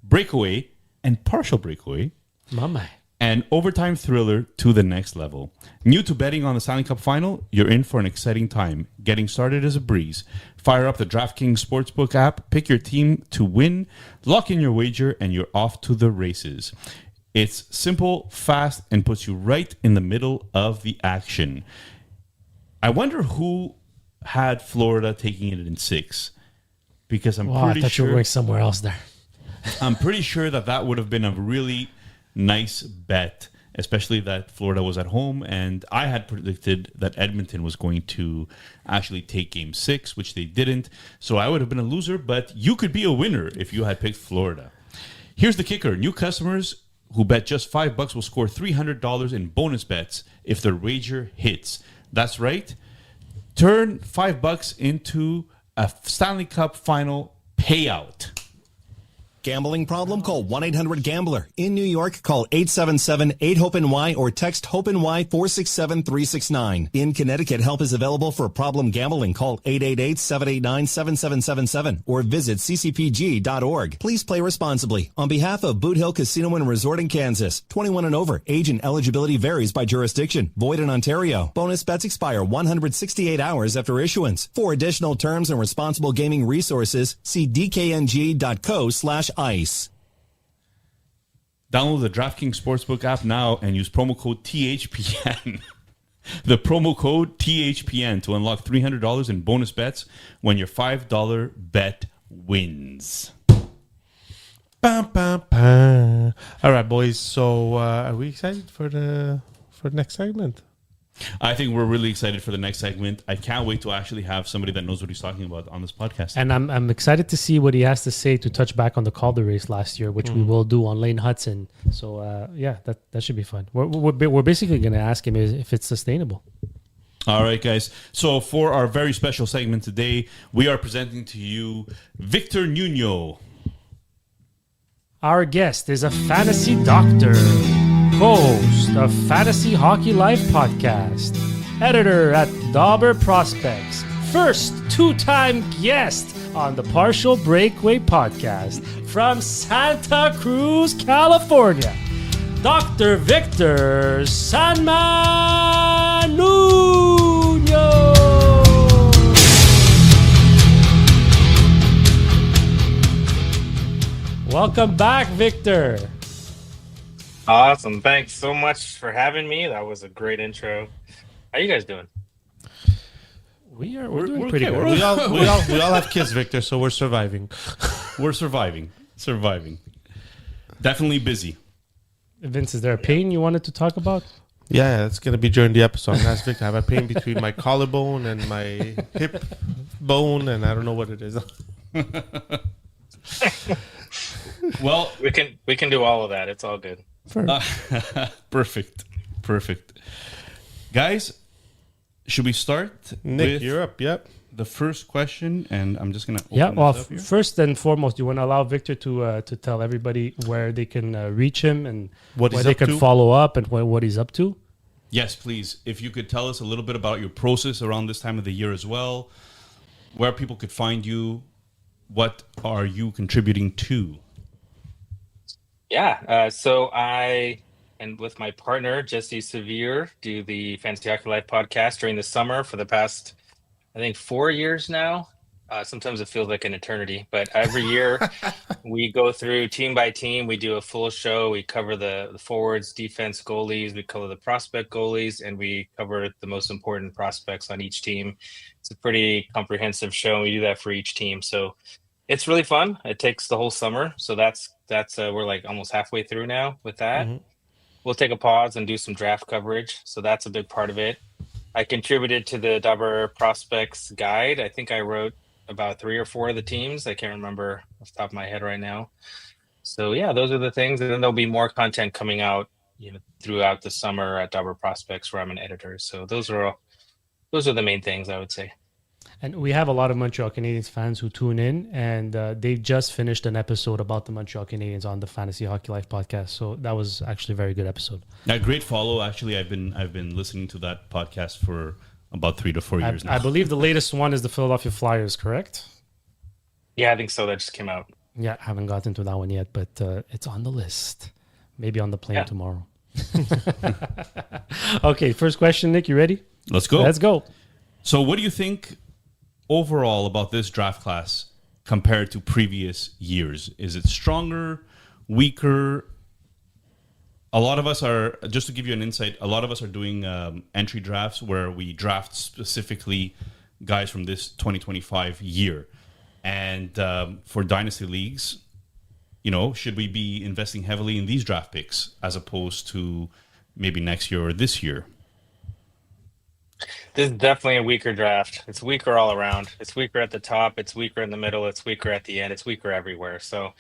breakaway, and partial breakaway Mama. and overtime thriller to the next level. New to betting on the Stanley Cup Final? You're in for an exciting time. Getting started is a breeze. Fire up the DraftKings Sportsbook app, pick your team to win, lock in your wager, and you're off to the races. It's simple, fast, and puts you right in the middle of the action. I wonder who had Florida taking it in 6, because I'm Wow, I pretty thought you were sure going somewhere else there. I'm pretty sure that would have been a really nice bet, especially that Florida was at home. And I had predicted that Edmonton was going to actually take game 6, which they didn't. So I would have been a loser, but you could be a winner if you had picked Florida. Here's the kicker. New customers who bet just $5 will score $300 in bonus bets if their wager hits. That's right. Turn $5 into a Stanley Cup Final payout. Gambling problem? Call 1-800-GAMBLER. In New York, call 877-8-HOPE-NY or text HOPE-NY 467-369. In Connecticut, help is available for problem gambling. Call 888-789-7777 or visit ccpg.org. Please play responsibly. On behalf of Boot Hill Casino and Resort in Kansas, 21 and over. Age and eligibility varies by jurisdiction. Void in Ontario. Bonus bets expire 168 hours after issuance. For additional terms and responsible gaming resources, see dkng.co/ice. Download the DraftKings Sportsbook app now and use promo code THPN. The promo code THPN to unlock $300 in bonus bets when your $5 bet wins. Bam, bam, bam. All right, boys. So are we excited for the next segment? I think we're really excited for the next segment. I can't wait to actually have somebody that knows what he's talking about on this podcast. And I'm excited to see what he has to say to touch back on the Calder race last year, which we will do on Lane Hudson. So yeah, that should be fun. We're basically going to ask him if it's sustainable. All right, guys. So for our very special segment today, we are presenting to you Victor Nuno. Our guest is a fantasy doctor, co-host of Fantasy Hockey Life podcast, editor at Dobber Prospects, first two-time guest on the Partial Breakaway podcast from Santa Cruz, California, Dr. Victor Nuno. Welcome back, Victor. Awesome. Thanks so much for having me. That was a great intro. How you guys doing? We're doing pretty okay. good. We all have kids, Victor, so we're surviving. We're surviving. Definitely busy. Vince, is there a pain you wanted to talk about? Yeah, that's going to be during the episode. I'm asking Victor, I have a pain between my collarbone and my hip bone, and I don't know what it is. Well, We can do all of that. It's all good. perfect. Guys, should we start? Nick, with you're up. Yep. the first question? And I'm just going to Yeah, open well, this up here. first and foremost, you want to allow Victor to tell everybody where they can reach him and What where he's they up can to? follow up and what he's up to. Yes, please. If you could tell us a little bit about your process around this time of the year as well, where people could find you, what are you contributing to? Yeah. So I and with my partner Jesse Severe do the Fantasy Hockey Life podcast during the summer for the past, I think, 4 years now. Sometimes it feels like an eternity, but every year we go through team by team. We do a full show. We cover the forwards, defense, goalies. We cover the prospect goalies, and we cover the most important prospects on each team. It's a pretty comprehensive show. And we do that for each team. So it's really fun. It takes the whole summer. So that's we're like almost halfway through now with that. We'll take a pause and do some draft coverage. So that's a big part of it. I contributed to the Dobber Prospects Guide. I think I wrote about 3 or 4 of the teams. I can't remember off the top of my head right now. So yeah, those are the things. And then there'll be more content coming out, throughout the summer at Dobber Prospects, where I'm an editor. So those are the main things I would say. And we have a lot of Montreal Canadiens fans who tune in, and they've just finished an episode about the Montreal Canadiens on the Fantasy Hockey Life podcast. So that was actually a very good episode. A great follow. Actually, I've been listening to that podcast for about 3 to 4 years now. I believe the latest one is the Philadelphia Flyers, correct? Yeah, I think so. That just came out. Yeah, haven't gotten to that one yet, but it's on the list. Maybe on the plane tomorrow. Okay, first question, Nick. You ready? Let's go. Let's go. So, what do you think overall about this draft class compared to previous years? Is it stronger, weaker? A lot of us are, just to give you an insight, a lot of us are doing entry drafts where we draft specifically guys from this 2025 year. And for dynasty leagues, should we be investing heavily in these draft picks as opposed to maybe next year or this year? This is definitely a weaker draft. It's weaker all around. It's weaker at the top. It's weaker in the middle. It's weaker at the end. It's weaker everywhere. So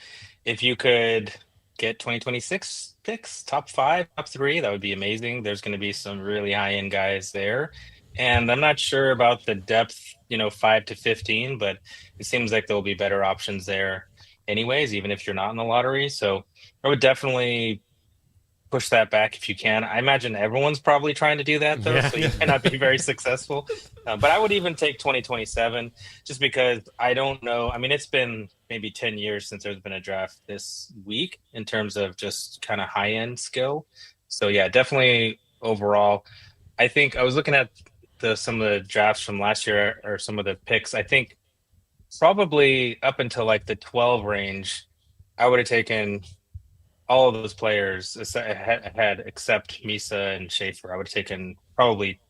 if you could get 2026 picks, top 5, top 3, that would be amazing. There's going to be some really high-end guys there. And I'm not sure about the depth, 5 to 15, but it seems like there'll be better options there anyways, even if you're not in the lottery. So I would definitely push that back if you can. I imagine everyone's probably trying to do that, though, so you cannot be very successful. But I would even take 2027 just because I don't know. I mean, it's been maybe 10 years since there's been a draft this week in terms of just kind of high-end skill. So, yeah, definitely overall. I think I was looking at some of the drafts from last year or some of the picks. I think probably up until like the 12 range, I would have taken all of those players ahead except Misa and Schaefer. I would have taken probably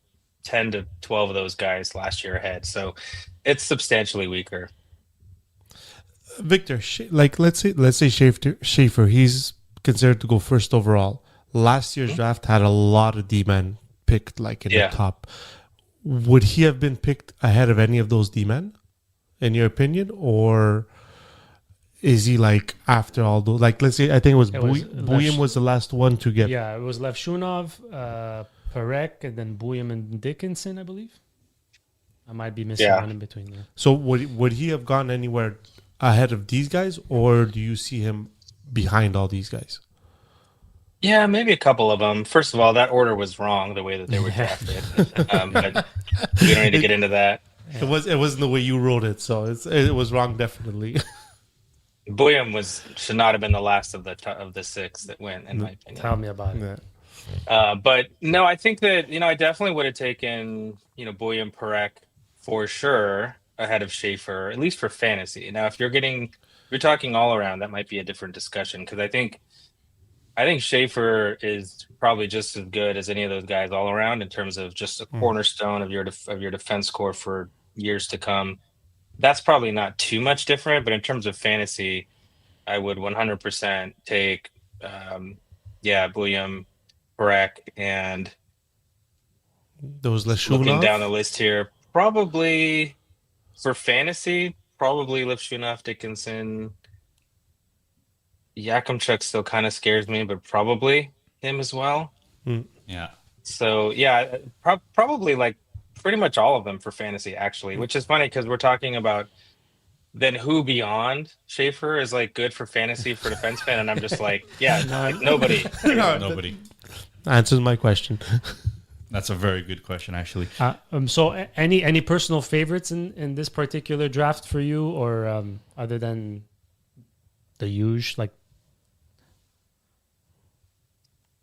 10 to 12 of those guys last year ahead. So it's substantially weaker. Victor, like let's say Schaefer, he's considered to go first overall. Last year's draft had a lot of D-men picked like in the top. Would he have been picked ahead of any of those D-men, in your opinion, or is he like after all those? Like let's say I think it was Buyam was the last one to get. Yeah, it was Levshunov, Perek, and then Buyam and Dickinson, I believe. I might be missing one in between there. So would he have gone anywhere ahead of these guys, or do you see him behind all these guys? Yeah, maybe a couple of them. First of all, that order was wrong, the way that they were drafted. But we don't need to get into that. It wasn't the way you wrote it, so it was wrong definitely. Buyam should not have been the last of the six that went, in my opinion. Tell me about it. But no, I think that I definitely would have taken Buyam, Perek for sure ahead of Schaefer, at least for fantasy. Now, if you're talking all around, that might be a different discussion, because I think Schaefer is probably just as good as any of those guys all around in terms of just a cornerstone of your defense core for years to come. That's probably not too much different, but in terms of fantasy, I would 100% take Buyam, Perek, and those looking down the list here, probably for fantasy, probably Levshunov, Dickinson. Yakimchuk still kind of scares me, but probably him as well. Yeah. So yeah, probably like pretty much all of them for fantasy, actually, which is funny because we're talking about then who beyond Schaefer is like good for fantasy for defensemen, and I'm just like, nobody. Nobody. Answers my question. That's a very good question, actually. So any personal favorites in this particular draft for you, or other than the huge, like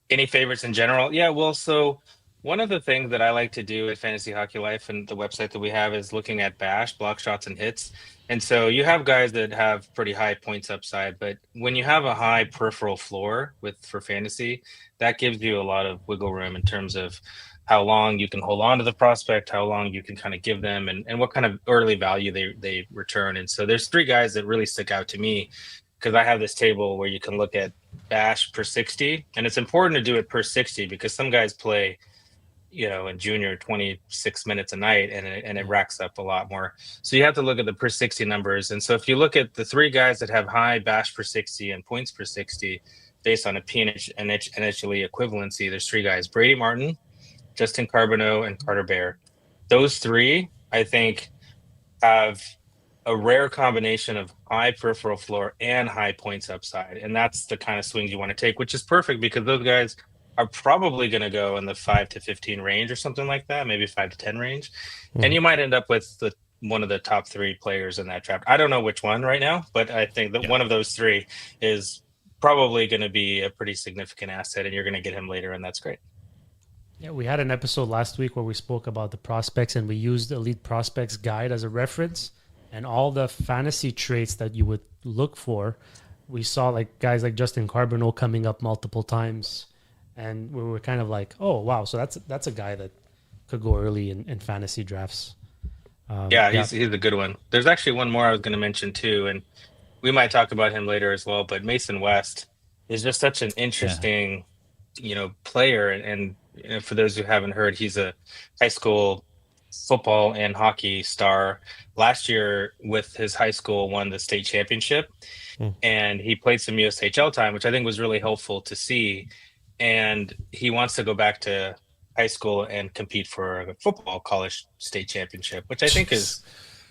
any favorites in general? Yeah, well, so one of the things that I like to do at Fantasy Hockey Life and the website that we have is looking at BASH, block shots and hits. And so you have guys that have pretty high points upside, but when you have a high peripheral floor for fantasy, that gives you a lot of wiggle room in terms of how long you can hold on to the prospect, how long you can kind of give them, and what kind of early value they return. And so there's three guys that really stick out to me, because I have this table where you can look at BASH per 60, and it's important to do it per 60 because some guys play, in junior 26 minutes a night, and it racks up a lot more. So you have to look at the per 60 numbers. And so if you look at the three guys that have high BASH per 60 and points per 60 based on a PNH and NHL equivalency, there's three guys: Brady Martin, Justin Carbonneau, and Carter Bear. Those three, I think, have a rare combination of high peripheral floor and high points upside. And that's the kind of swings you want to take, which is perfect because those guys are probably going to go in the 5 to 15 range or something like that, maybe 5 to 10 range. And you might end up with one of the top three players in that draft. I don't know which one right now, but I think that one of those three is probably going to be a pretty significant asset, and you're going to get him later, and that's great. Yeah, we had an episode last week where we spoke about the prospects, and we used Elite Prospects Guide as a reference. And all the fantasy traits that you would look for, we saw like guys like Justin Carbonneau coming up multiple times, and we were kind of like, oh wow, so that's a guy that could go early in fantasy drafts. He's a good one. There's actually one more I was going to mention too, and we might talk about him later as well. But Mason West is just such an interesting, player, and for those who haven't heard, he's a high school football and hockey star. Last year with his high school won the state championship, and he played some USHL time, which I think was really helpful to see. And he wants to go back to high school and compete for a football college state championship, which I think is,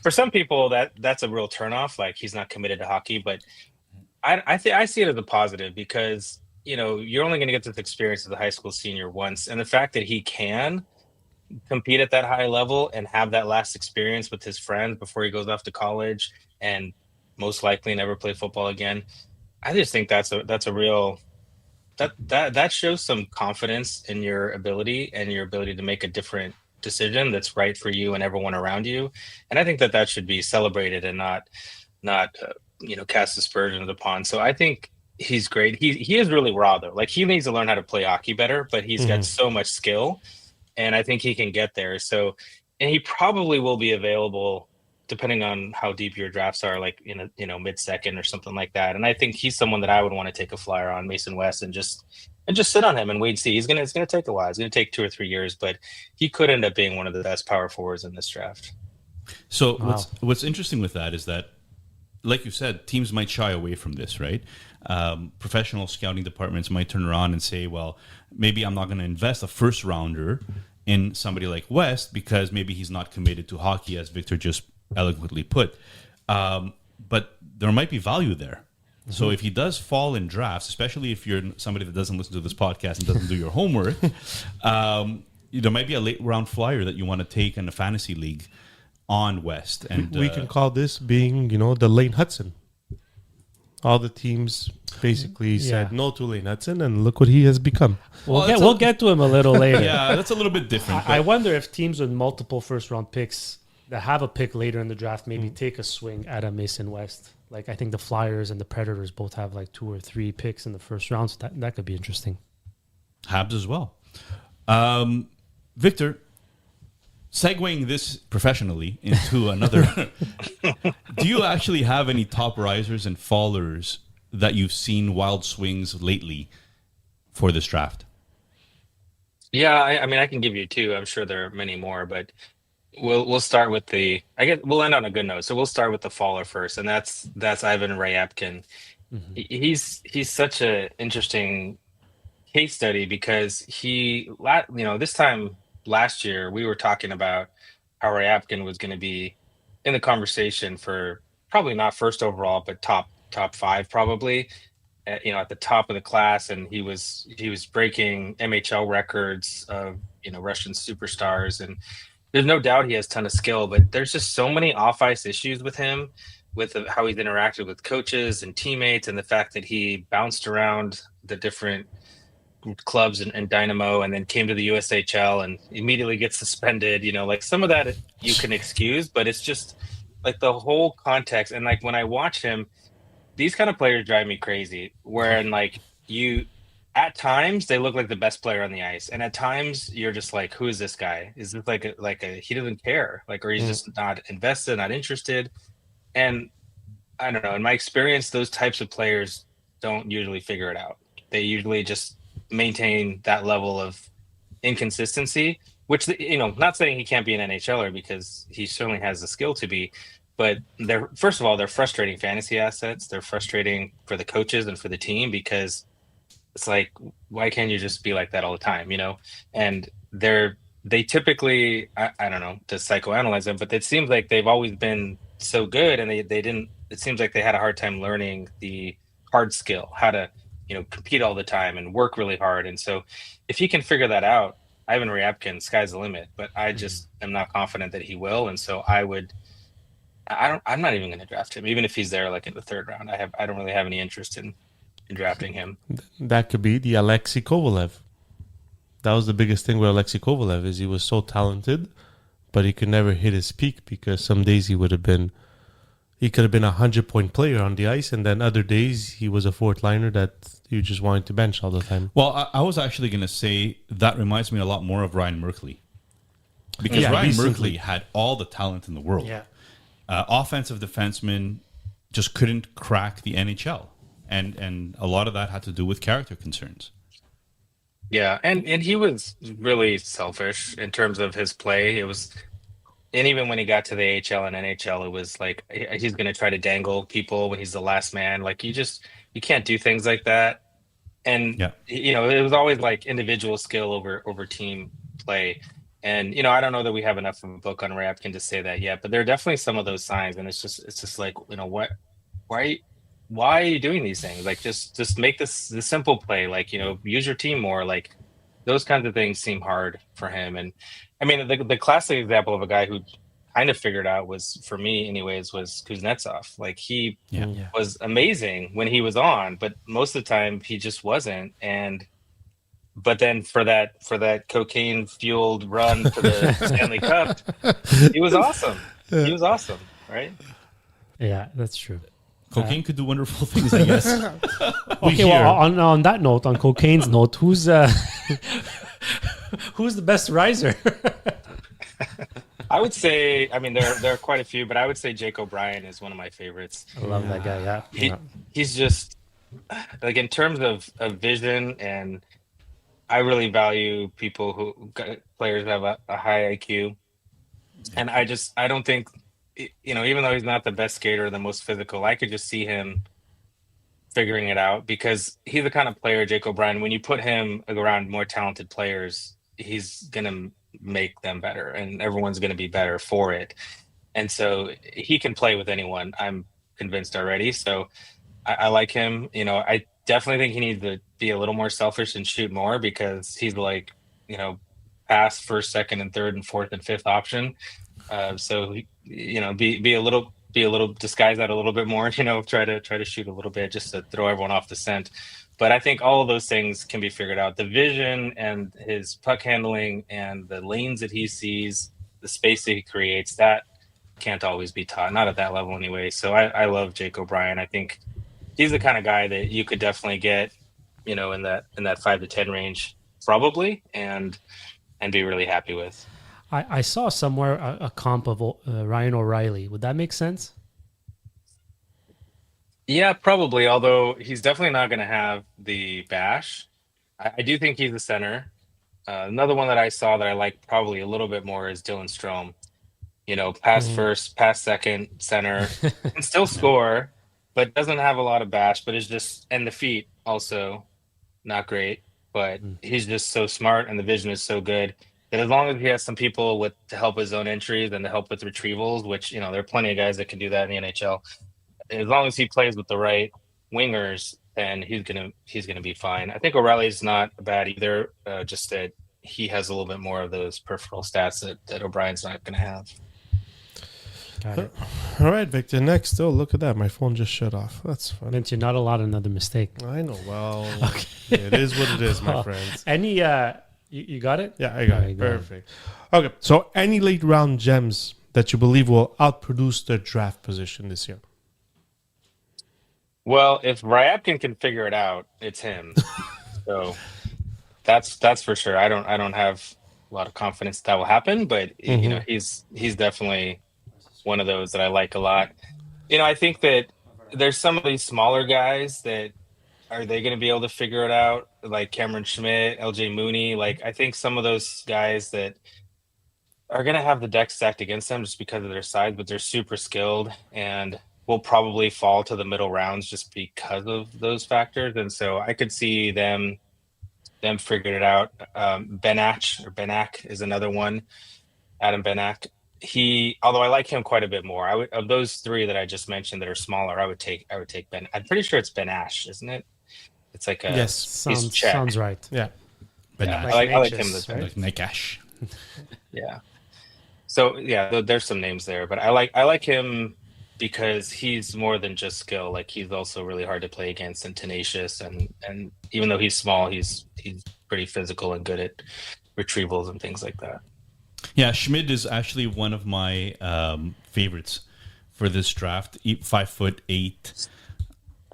for some people, that's a real turnoff. Like, he's not committed to hockey, but I see it as a positive because you're only going to get this experience as a high school senior once, and the fact that he can compete at that high level and have that last experience with his friends before he goes off to college and most likely never play football again, I just think that's a real that shows some confidence in your ability and your ability to make a different decision that's right for you and everyone around you. And I think that should be celebrated and not cast aspersions upon. So I think he's great. He is really raw though. Like he needs to learn how to play hockey better, but he's got so much skill, and I think he can get there. So, and he probably will be available depending on how deep your drafts are, like in a mid-second or something like that. And I think he's someone that I would want to take a flyer on, Mason West, and just sit on him and wait and see. It's gonna take a while. It's gonna take 2 or 3 years, but he could end up being one of the best power forwards in this draft. So what's interesting with that is that, like you said, teams might shy away from this, right? Professional scouting departments might turn around and say, well, maybe I'm not going to invest a first rounder in somebody like West because maybe he's not committed to hockey, as Victor just eloquently put. But there might be value there. Mm-hmm. So if he does fall in drafts, especially if you're somebody that doesn't listen to this podcast and doesn't do your homework, there might be a late round flyer that you want to take in a fantasy league on West. And we can call this being, the Lane Hudson. All the teams basically said no to Lane Hudson, and look what he has become. We'll get to him a little later. Yeah, that's a little bit different. I wonder if teams with multiple first-round picks that have a pick later in the draft maybe take a swing at a Mason West. Like I think the Flyers and the Predators both have like 2 or 3 picks in the first round, so that could be interesting. Habs as well. Victor, segueing this professionally into another, do you actually have any top risers and fallers that you've seen wild swings lately for this draft? Yeah, I mean, I can give you 2. I'm sure there are many more, but we'll start with we'll end on a good note. So we'll start with the faller first, and that's Ivan Ryabkin. Mm-hmm. He's such an interesting case study because this time last year we were talking about how Ryabkin was going to be in the conversation for probably not first overall, but top 5 probably. At the top of the class, and he was breaking MHL records of Russian superstars, and there's no doubt he has a ton of skill, but there's just so many off-ice issues with him, with how he's interacted with coaches and teammates, and the fact that he bounced around the different clubs and Dynamo, and then came to the USHL and immediately gets suspended. Like some of that you can excuse, but it's just like the whole context. And like when I watch him, these kind of players drive me crazy. Wherein at times they look like the best player on the ice, and at times you're just like, who is this guy? Is this like a he doesn't care, or he's just not invested, not interested? And I don't know. In my experience, those types of players don't usually figure it out. They usually just maintain that level of inconsistency, which not saying he can't be an NHLer because he certainly has the skill to be. But they're frustrating fantasy assets. They're frustrating for the coaches and for the team because it's like, why can't you just be like that all the time, And they typically, I don't know, to psychoanalyze them, but it seems like they've always been so good, and they didn't. It seems like they had a hard time learning the hard skill, how to compete all the time and work really hard. And so, if he can figure that out, Ivan Ryabkin, sky's the limit. But I just am not confident that he will, and so I'm not even going to draft him, even if he's there like in the 3rd round. I don't really have any interest in drafting him. That could be the Alexei Kovalev. That was the biggest thing with Alexei Kovalev, is he was so talented, but he could never hit his peak because some days he could have been a 100-point player on the ice, and then other days he was a 4th liner that you just wanted to bench all the time. Well, I was actually going to say that reminds me a lot more of Ryan Merkley, because Ryan Merkley had all the talent in the world. Yeah. Offensive defenseman just couldn't crack the NHL, and a lot of that had to do with character concerns. Yeah, and he was really selfish in terms of his play. And even when he got to the AHL and NHL, it was like he's going to try to dangle people when he's the last man. Like you can't do things like that. And it was always like individual skill over team play. And I don't know that we have enough of a book on Ryabkin to say that yet, but there are definitely some of those signs. And it's just like, what, why are you doing these things? Like just make the simple play, like, use your team more. Like those kinds of things seem hard for him. And I mean, the classic example of a guy who kind of figured out was, for me anyways, was Kuznetsov. Like he was amazing when he was on, but most of the time he just wasn't. But then for that cocaine fueled run to the Stanley Cup, he was awesome. He was awesome, right? Yeah, that's true. Cocaine could do wonderful things, I guess. Okay, well, on that note, on cocaine's note, who's who's the best riser? I would say, I mean, there are quite a few, but I would say Jake O'Brien is one of my favorites. I love that guy. Yeah, He's just like in terms of vision, and I really value people players who have a high IQ, and I don't think, even though he's not the best skater or the most physical, I could just see him figuring it out, because he's the kind of player, Jake O'Brien, when you put him around more talented players, he's gonna make them better, and everyone's gonna be better for it. And so he can play with anyone, I'm convinced already. So I like him. I definitely think he needs to be a little more selfish and shoot more, because he's like, pass first, second, and third, and fourth, and fifth option. So be a little disguise that a little bit more. Try to shoot a little bit just to throw everyone off the scent. But I think all of those things can be figured out. The vision and his puck handling and the lanes that he sees, the space that he creates, that can't always be taught, not at that level anyway. So I love Jake O'Brien. I think he's the kind of guy that you could definitely get, in that 5 to 10 range, probably, and be really happy with. I saw somewhere a comp of Ryan O'Reilly. Would that make sense? Yeah, probably. Although he's definitely not going to have the bash. I do think he's the center. Another one that I saw that I like probably a little bit more is Dylan Strome. Pass first, pass second, center, and still score, but doesn't have a lot of bash. But is just, and the feet also not great. But he's just so smart, and the vision is so good that as long as he has some people to help his own entries and to help with retrievals, which there are plenty of guys that can do that in the NHL. As long as he plays with the right wingers, then he's gonna be fine. I think O'Reilly's not bad either. Just that he has a little bit more of those peripheral stats that O'Brien's not gonna have. Got it. All right, Victor. Next, look at that. My phone just shut off. That's fun. Meant you're not allowed another mistake. I know. Well, it is what it is, my friends. Any you got it? Yeah, I got it. Perfect. Okay, so any late round gems that you believe will outproduce their draft position this year? Well, if Ryabkin can figure it out, it's him. So that's for sure. I don't have a lot of confidence that will happen, but he's definitely one of those that I like a lot. I think that there's some of these smaller guys that are they going to be able to figure it out, like Cameron Schmidt, LJ Mooney. Like, I think some of those guys that are going to have the deck stacked against them just because of their size, but they're super skilled and will probably fall to the middle rounds just because of those factors. And so I could see them figuring it out. Benak is another one. Adam Benak. Although I like him quite a bit more. Of those three that I just mentioned that are smaller, I would take Ben. I'm pretty sure it's Benash, isn't it? It's like a yes, sounds right. Yeah, yeah, I like him. Like Nekash. Yeah. So yeah, there's some names there, but I like him because he's more than just skill. Like, he's also really hard to play against and tenacious, and even though he's small, he's pretty physical and good at retrievals and things like that. Yeah, Schmidt is actually one of my favorites for this draft. 5'8",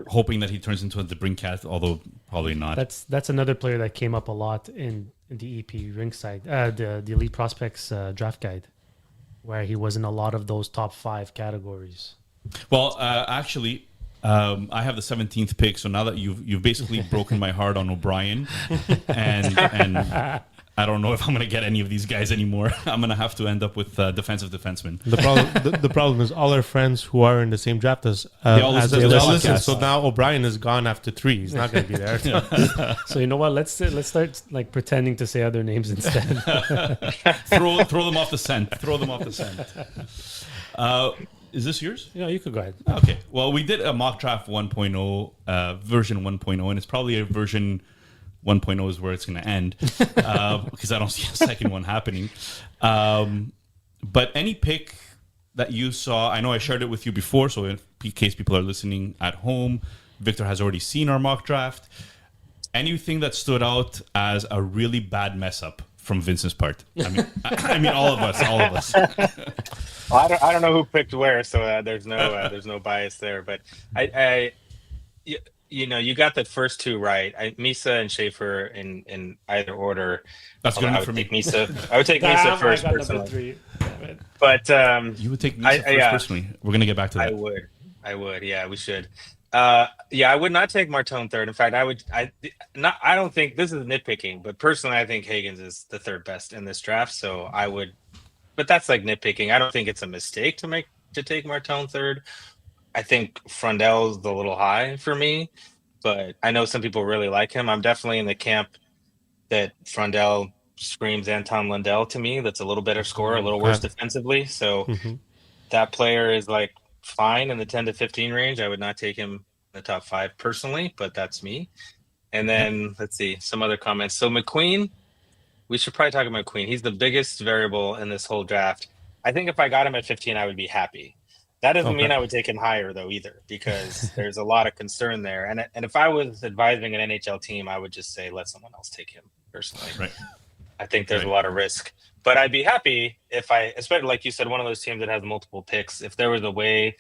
hoping that he turns into a Brinkat, although probably not. That's another player that came up a lot in the EP Rinkside, the Elite Prospects draft guide, where he was in a lot of those top 5 categories. Well, actually, I have the 17th pick, so now that you've basically broken my heart on O'Brien, and I don't know if I'm going to get any of these guys anymore. I'm going to have to end up with defensive defensemen. The problem is all our friends who are in the same draft as listen. So now O'Brien is gone after 3. He's not going to be there. So you know what? Let's start like pretending to say other names instead. throw them off the scent. Throw them off the scent. Is this yours? Yeah, you could go ahead. Okay. Well, we did a mock draft 1.0, version 1.0, and it's probably a version 1.0 is where it's going to end because I don't see a second one happening. But any pick that you saw, I know I shared it with you before, so in case people are listening at home, Victor has already seen our mock draft. Anything that stood out as a really bad mess up from Vincent's part. I mean, all of us. Well, I don't know who picked where, so there's no bias there. But I you got the first two right. Misa and Schaefer in either order. That's good I enough would for me. take Misa. I would take Misa Damn, first I got personally. number 3. Damn it. But You would take Misa first personally. We're gonna get back to that. I would. Yeah, we should. Yeah, I would not take Martone third. In fact, I don't think this is nitpicking, but personally, I think Higgins is the third best in this draft. So I would, but that's like nitpicking. I don't think it's a mistake to take Martone third. I think Frundell's a little high for me, but I know some people really like him. I'm definitely in the camp that Frundell screams Anton Lundell to me. That's a little better scorer, a little worse defensively. So that player is like fine in the 10 to 15 range. I would not take him in the top 5 personally, but that's me. And then let's see some other comments. So McQueen, we should probably talk about McQueen. He's the biggest variable in this whole draft. I think if I got him at 15, I would be happy. That doesn't mean I would take him higher though either, because there's a lot of concern there. And if I was advising an NHL team, I would just say let someone else take him personally. Right. I think there's a lot of risk. But I'd be happy if especially like you said, one of those teams that has multiple picks, if there was a way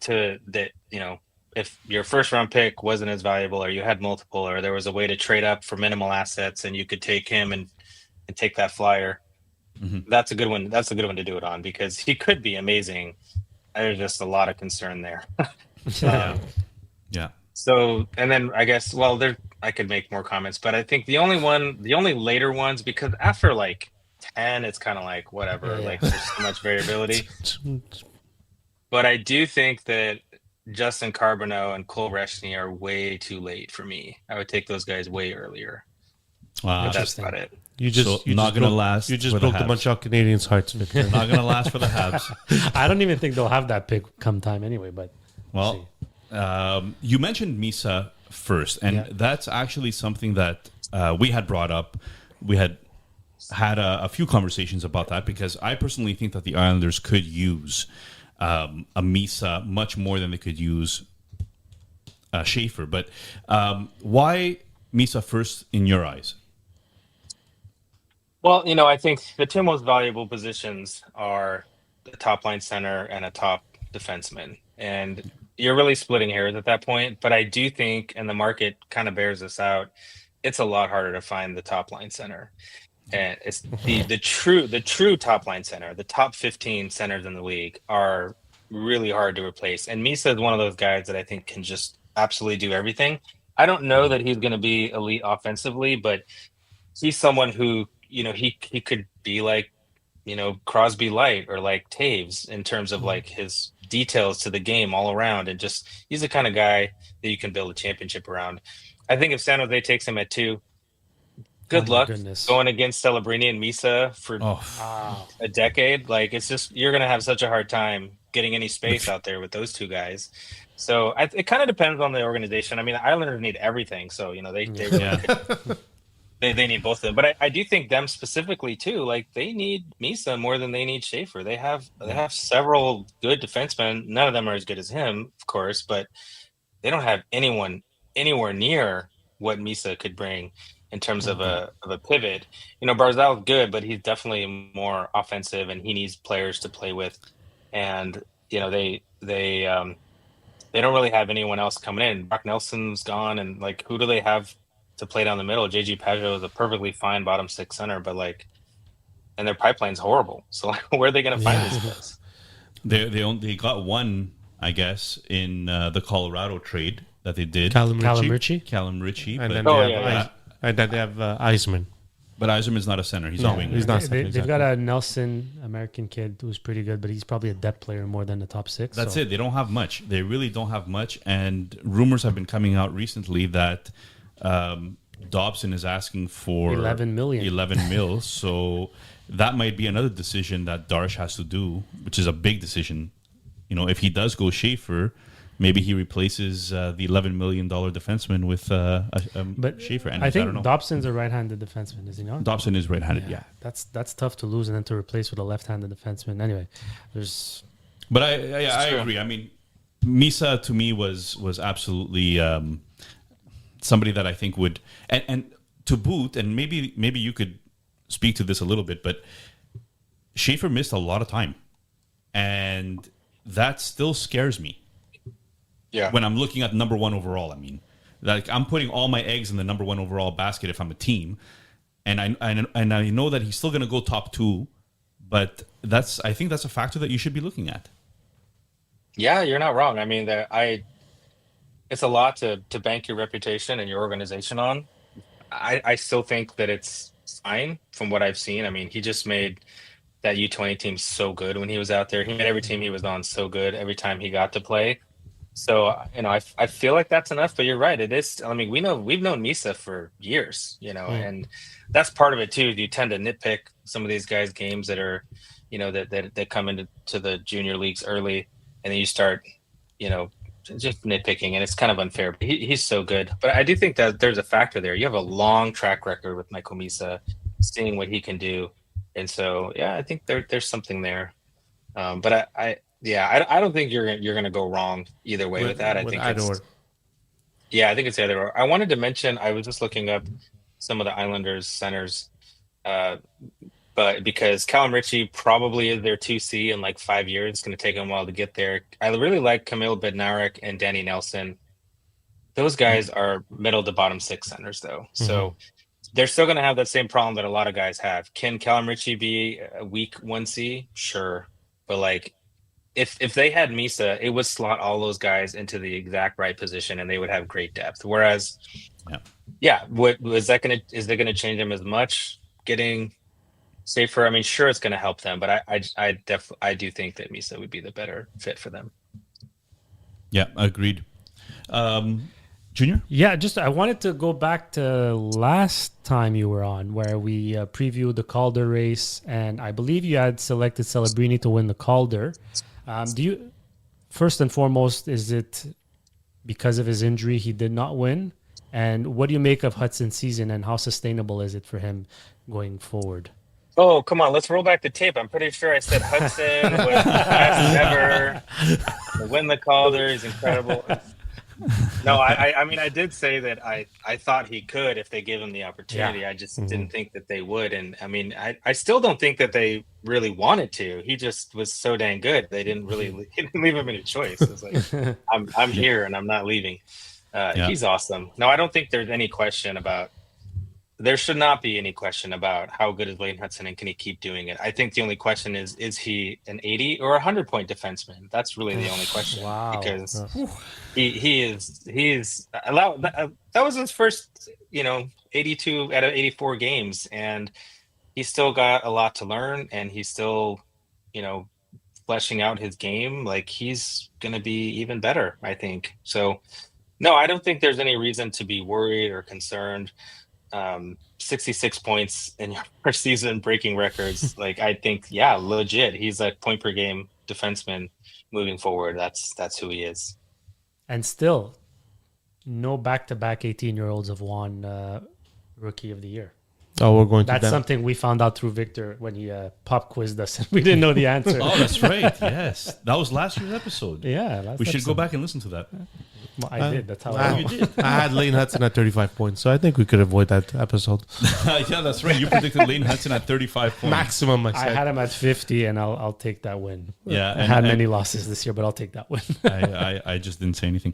if your first round pick wasn't as valuable, or you had multiple, or there was a way to trade up for minimal assets and you could take him and take that flyer. That's a good one. That's a good one to do it on, because he could be amazing. There's just a lot of concern there. Yeah. So, and then I guess, I could make more comments, but I think the only later ones, because after like 10, it's kind of like whatever, like there's so much variability. But I do think that Justin Carbonneau and Cole Reshny are way too late for me. I would take those guys way earlier. Wow. But that's about it. You just last. You just for the broke a Habs. bunch of Canadians' hearts, Victor. Not gonna last for the Habs. I don't even think they'll have that pick come time anyway. But Well, you mentioned Misa first, and that's actually something that we had brought up. We had a few conversations about that, because I personally think that the Islanders could use a Misa much more than they could use Schaefer. But why Misa first in your eyes? Well, I think the two most valuable positions are the top line center and a top defenseman. And you're really splitting hairs at that point. But I do think, and the market kind of bears this out, it's a lot harder to find the top line center. And it's the true top line center, the top 15 centers in the league are really hard to replace. And Misa is one of those guys that I think can just absolutely do everything. I don't know that he's going to be elite offensively, but he's someone who, he could be like, Crosby light, or like Taves in terms of like his details to the game all around. And just, he's the kind of guy that you can build a championship around. I think if San Jose takes him at 2, good luck going against Celebrini and Misa for a decade. Like, it's just, you're going to have such a hard time getting any space out there with those two guys. So it kind of depends on the organization. I mean, the Islanders need everything. So, they really they need both of them. But I do think them specifically too, like they need Misa more than they need Schaefer. They have several good defensemen. None of them are as good as him, of course, but they don't have anyone anywhere near what Misa could bring in terms of a pivot. Barzal's good, but he's definitely more offensive, and he needs players to play with. And they don't really have anyone else coming in. Brock Nelson's gone, and like, who do they have to play down the middle? JG Pajot is a perfectly fine bottom 6 center, but like, and their pipeline's horrible. So like, where are they going to find these guys? They got one, I guess, in the Colorado trade that they did. Callum Ritchie. And then they have Eisman. But Eisman is not a center. He's a winger. He's not. They've got a Nelson, American kid, who's pretty good, but he's probably a depth player more than the top 6. That's it. They don't have much. They really don't have much. And rumors have been coming out recently that Dobson is asking for 11 million. 11 mil. So that might be another decision that Darsh has to do, which is a big decision. If he does go Schaefer, maybe he replaces the $11 million defenseman with Schaefer. And I think don't know. Dobson's a right-handed defenseman, is he not? Dobson is right-handed, yeah. That's tough to lose and then to replace with a left-handed defenseman. Anyway, But I agree. I mean, Misa to me was absolutely somebody that I think would, and to boot, and maybe you could speak to this a little bit, but Schaefer missed a lot of time, and that still scares me. Yeah. When I'm looking at number one overall, I mean, like I'm putting all my eggs in the number one overall basket if I'm a team, and I know that he's still going to go top two, but I think that's a factor that you should be looking at. Yeah, you're not wrong. I mean, it's a lot to bank your reputation and your organization on. I still think that it's fine from what I've seen. I mean, he just made that U20 team so good when he was out there. He made every team he was on so good every time he got to play. So, I feel like that's enough, but you're right. It is. I mean, we've known Misa for years, and that's part of it too. You tend to nitpick some of these guys' games that are, that come into the junior leagues early, and then you start, just nitpicking, and it's kind of unfair. But he's so good. But I do think that there's a factor there. You have a long track record with Michael Misa, seeing what he can do, and so I think there's something there. But I don't think you're gonna go wrong either way with that. I think it's either or. I wanted to mention, I was just looking up some of the Islanders centers, but because Callum Ritchie probably is their 2C in like 5 years, it's going to take him a while to get there. I really like Kamil Bednarek and Danny Nelson. Those guys are middle to bottom six centers, though. So they're still going to have that same problem that a lot of guys have. Can Callum Ritchie be a weak 1C? Sure. But like, if they had Misa, it would slot all those guys into the exact right position, and they would have great depth. Whereas, is that going to change them as much? Getting safer. I mean, sure, it's going to help them, but I do think that Misa would be the better fit for them. Yeah, agreed. Junior? Yeah, I wanted to go back to last time you were on, where we previewed the Calder race, and I believe you had selected Celebrini to win the Calder. First and foremost, is it because of his injury he did not win? And what do you make of Hudson's season, and how sustainable is it for him going forward? Oh, come on. Let's roll back the tape. I'm pretty sure I said Hudson was the best ever. To win the Calder is incredible. No, I mean, I did say that I thought he could if they gave him the opportunity. I just didn't think that they would. And I mean, I still don't think that they really wanted to. He just was so dang good. They didn't leave him any choice. It's like, I'm here and I'm not leaving. He's awesome. No, I don't think there's any question about. There should not be any question about how good is Blaine Hudson and can he keep doing it. I think the only question is he an 80 or 100-point defenseman? That's really the only question. Wow. Because he's allowed. That was his first, 82 out of 84 games, and he's still got a lot to learn, and he's still, fleshing out his game. Like, he's going to be even better, I think. So, no, I don't think there's any reason to be worried or concerned. 66 points in your first season, breaking records. Like, I think, legit. He's a point per game defenseman moving forward. That's who he is. And still, no back-to-back 18-year-olds have won Rookie of the Year. Oh, we're going to That's something we found out through Victor when he pop quizzed us, and we didn't know the answer. Oh, that's right. Yes, that was last year's episode. Yeah, we should go back and listen to that. Well, I did. That's how I know. You did. I had Lane Hudson at 35 points, so I think we could avoid that episode. Yeah, that's right. You predicted Lane Hudson at 35 points. Maximum, I I said. had him at 50, and I'll take that win. Yeah, I had many losses this year, but I'll take that win. I just didn't say anything.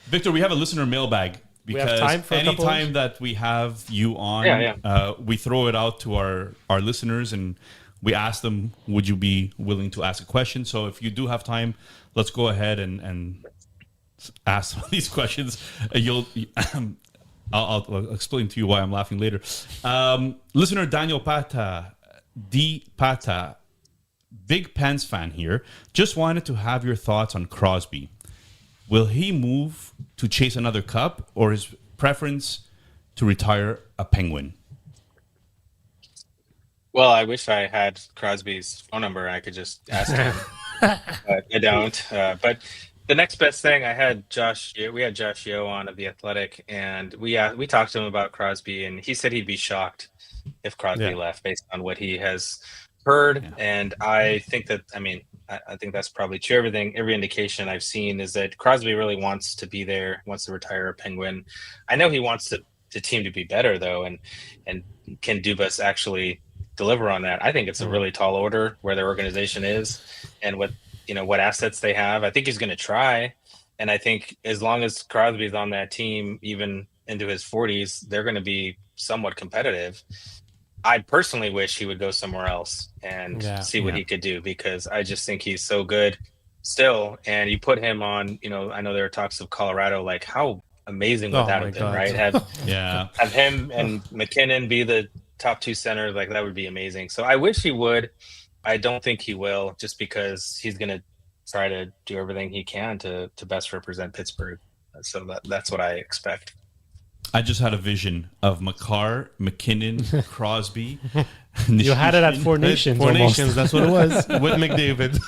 Victor, we have a listener mailbag. Because time for anytime that we have you on, we throw it out to our listeners and we ask them, would you be willing to ask a question? So if you do have time, let's go ahead and ask some of these questions. I'll explain to you why I'm laughing later. Listener Daniel Pata, big Pens fan here, just wanted to have your thoughts on Crosby. Will he move to chase another cup, or his preference to retire a Penguin? Well, I wish I had Crosby's phone number and I could just ask him. But I don't. But the next best thing, we had Josh Yeo on of The Athletic, and we talked to him about Crosby, and he said he'd be shocked if Crosby left based on what he has heard. Yeah. And I think that, I think that's probably true. Every indication I've seen is that Crosby really wants to be there, wants to retire a Penguin. I know he wants to the team to be better though, and can Dubas actually deliver on that? I think it's a really tall order where their organization is, and what assets they have. I think he's going to try, and I think as long as Crosby's on that team, even into his 40s, they're going to be somewhat competitive. I personally wish he would go somewhere else and see what he could do, because I just think he's so good still. And you put him on, I know there are talks of Colorado, like how amazing would that have been, right? Have him and McKinnon be the top two centers, like that would be amazing. So I wish he would. I don't think he will, just because he's going to try to do everything he can to best represent Pittsburgh. So that's what I expect. I just had a vision of Makar, McKinnon, Crosby. You had it at Four Nations. Four almost. Nations, that's what it was with McDavid.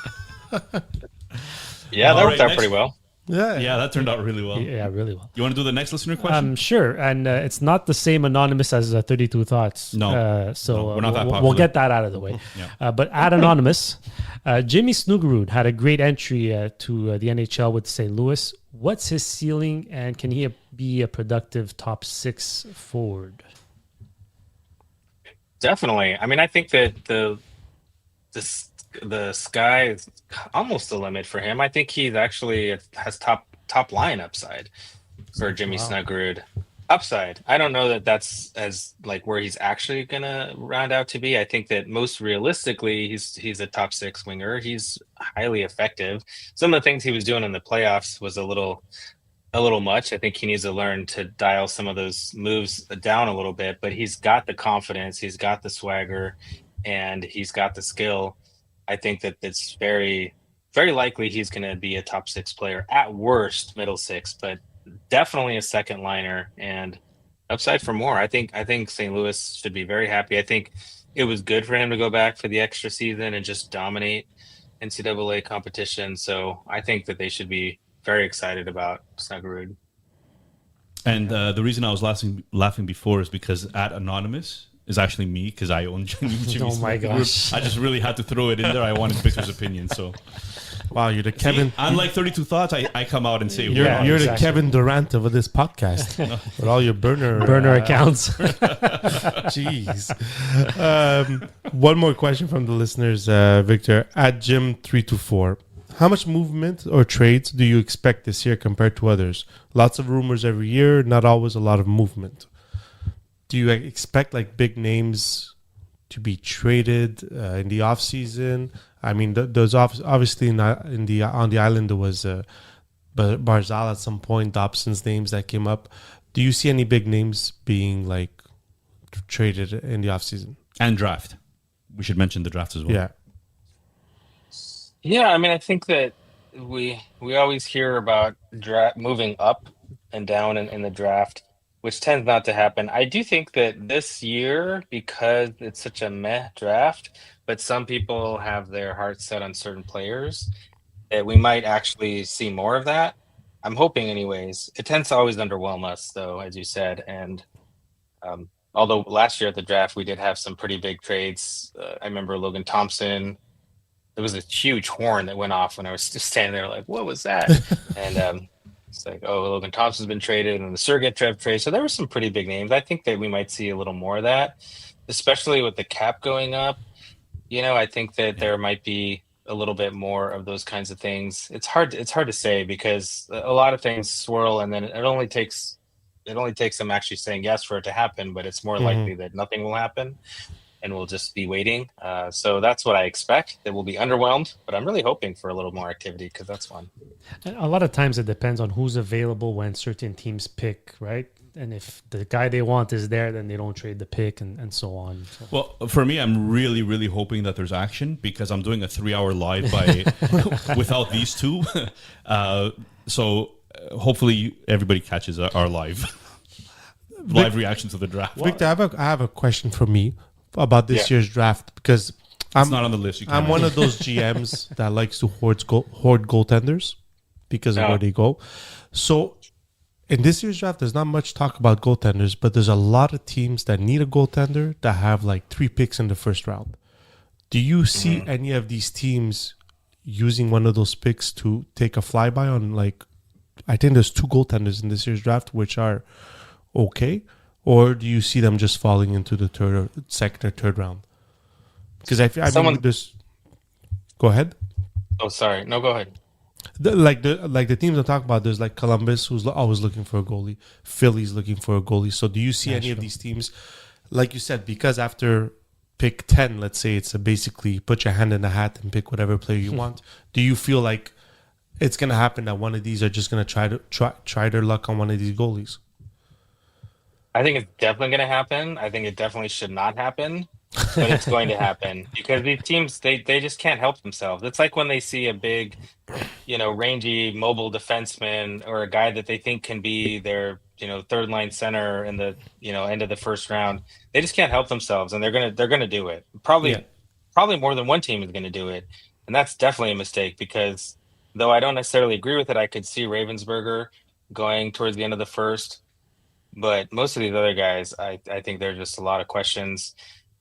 Yeah, that worked out pretty well. Yeah, that turned out really well. Yeah, really well. You want to do the next listener question? Sure. And it's not the same anonymous as 32 Thoughts. No. So we're not that popular. we'll get that out of the way. But at anonymous, Jimmy Snuggerud had a great entry to the NHL with St. Louis. What's his ceiling, and can he be a productive top six forward? Definitely. I mean, I think that the sky is almost the limit for him. I think he actually has top line upside for Jimmy Snuggerud. Upside. I don't know that that's as like where he's actually gonna round out to be. I think that most realistically, he's a top six winger. He's highly effective. Some of the things he was doing in the playoffs was a little much. I think he needs to learn to dial some of those moves down a little bit. But he's got the confidence, he's got the swagger, and he's got the skill. I think that it's very, very likely he's going to be a top six player, at worst middle six, but definitely a second liner and upside for more. I think St. Louis should be very happy. I think it was good for him to go back for the extra season and just dominate NCAA competition. So I think that they should be very excited about Snuggerud. And the reason I was laughing before is because at Anonymous is actually me, because I own Jimmy. Oh my gosh! I just really had to throw it in there. I wanted Victor's opinion. So, wow, you're the Kevin. Unlike 32 Thoughts, I come out and say you're exactly. the Kevin Durant of this podcast with all your burner accounts. Jeez. One more question from the listeners, Victor at Jim324. How much movement or trades do you expect this year compared to others? Lots of rumors every year, not always a lot of movement. Do you expect like big names to be traded in the off season? I mean, there's obviously on the island there was Barzal at some point, Dobson's names that came up. Do you see any big names being like traded in the off season and draft? We should mention the draft as well. Yeah. I mean, I think that we always hear about moving up and down in the draft, which tends not to happen. I do think that this year, because it's such a meh draft, but some people have their hearts set on certain players, that we might actually see more of that. I'm hoping anyways. It tends to always underwhelm us, though, as you said. And although last year at the draft, we did have some pretty big trades. I remember Logan Thompson. There was a huge horn that went off when I was just standing there like, what was that? And it's like, oh, Logan Thompson's been traded and the Sergachev trade. So there were some pretty big names. I think that we might see a little more of that, especially with the cap going up. I think that there might be a little bit more of those kinds of things. It's hard to say, because a lot of things swirl, and then it only takes them actually saying yes for it to happen, but it's more likely that nothing will happen and we'll just be waiting. So that's what I expect, that we'll be underwhelmed, but I'm really hoping for a little more activity, because that's fun. And a lot of times it depends on who's available when certain teams pick, right? And if the guy they want is there, then they don't trade the pick and so on. So. Well, for me, I'm really, really hoping that there's action, because I'm doing a 3-hour live without these two. So hopefully everybody catches our live reaction to the draft. Victor, I have a question for me about this year's draft, because it's not on the list. I'm one of those GMs that likes to hoard goaltenders because of where they go. So in this year's draft, there's not much talk about goaltenders, but there's a lot of teams that need a goaltender that have like 3 picks in the first round. Do you see any of these teams using one of those picks to take a flyby on, like, I think there's 2 goaltenders in this year's draft which are okay, or do you see them just falling into the second or third round? Because I mean, there's. Go ahead. Oh, sorry. No, go ahead. The teams I'm talking about, there's like Columbus, who's always looking for a goalie. Philly's looking for a goalie. So do you see any of these teams, like you said, because after pick 10, let's say it's basically put your hand in the hat and pick whatever player you want. Do you feel like it's going to happen that one of these are just going to try their luck on one of these goalies? I think it's definitely going to happen. I think it definitely should not happen, but it's going to happen because these teams, they just can't help themselves. It's like when they see a big, rangy mobile defenseman or a guy that they think can be their, third line center in the, end of the first round. They just can't help themselves, and they're gonna do it. Probably more than one team is gonna do it, and that's definitely a mistake because though I don't necessarily agree with it, I could see Ravensburger going towards the end of the first. But most of these other guys, I think there's just a lot of questions.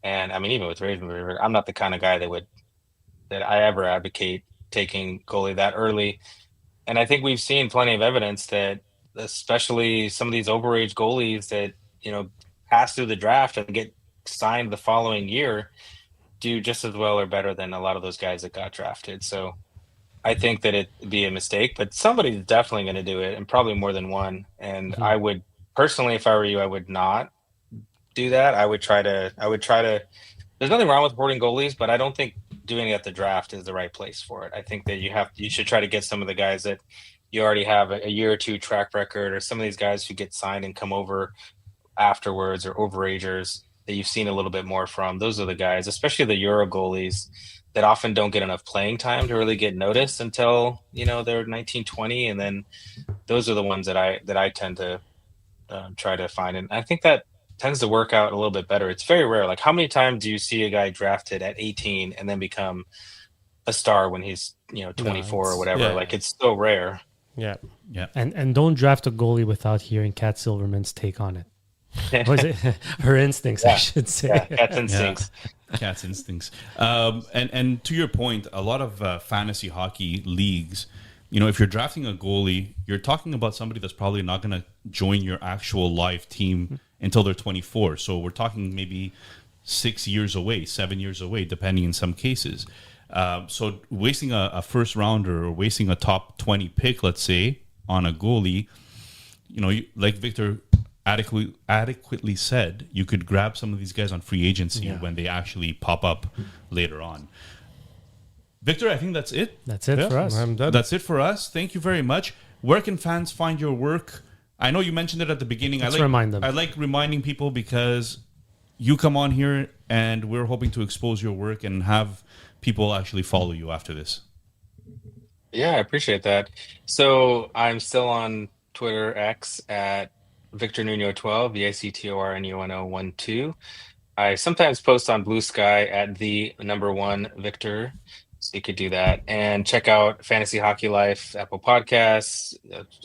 And I mean, even with Ravensburger, I'm not the kind of guy that I ever advocate taking goalie that early. And I think we've seen plenty of evidence that especially some of these overage goalies that, pass through the draft and get signed the following year do just as well or better than a lot of those guys that got drafted. So I think that it'd be a mistake, but somebody's definitely going to do it, and probably more than one. And I would personally, if I were you, I would not do that. I would try to, there's nothing wrong with boarding goalies, but I don't think doing it at the draft is the right place for it. I think that you should try to get some of the guys that you already have a year or two track record, or some of these guys who get signed and come over afterwards, or overagers that you've seen a little bit more from. Those are the guys, especially the Euro goalies, that often don't get enough playing time to really get noticed until, they're 19, 20. And then those are the ones that I tend to try to find. And I think that tends to work out a little bit better. It's very rare. Like, how many times do you see a guy drafted at 18 and then become a star when he's 24 or whatever? Like, it's so rare. Yeah. And don't draft a goalie without hearing Kat Silverman's take on it. Was it her instincts? I should say. Cat's instincts. Cat's instincts. And to your point, a lot of fantasy hockey leagues, if you're drafting a goalie, you're talking about somebody that's probably not going to join your actual live team until they're 24. So we're talking maybe 6 years away, 7 years away, depending in some cases. So wasting a first rounder or wasting a top 20 pick, let's say, on a goalie, like Victor adequately said, you could grab some of these guys on free agency when they actually pop up later on. Victor, I think that's it. That's it for us. I'm done. That's it for us. Thank you very much. Where can fans find your work? I know you mentioned it at the beginning. Let's remind them. I like reminding people because you come on here and we're hoping to expose your work and have people actually follow you after this. Yeah, I appreciate that. So I'm still on Twitter X at Victor Nuno 12, VICTORNUNO 12. I sometimes post on Blue Sky at the #1 Victor, so you could do that. And check out Fantasy Hockey Life, Apple Podcasts,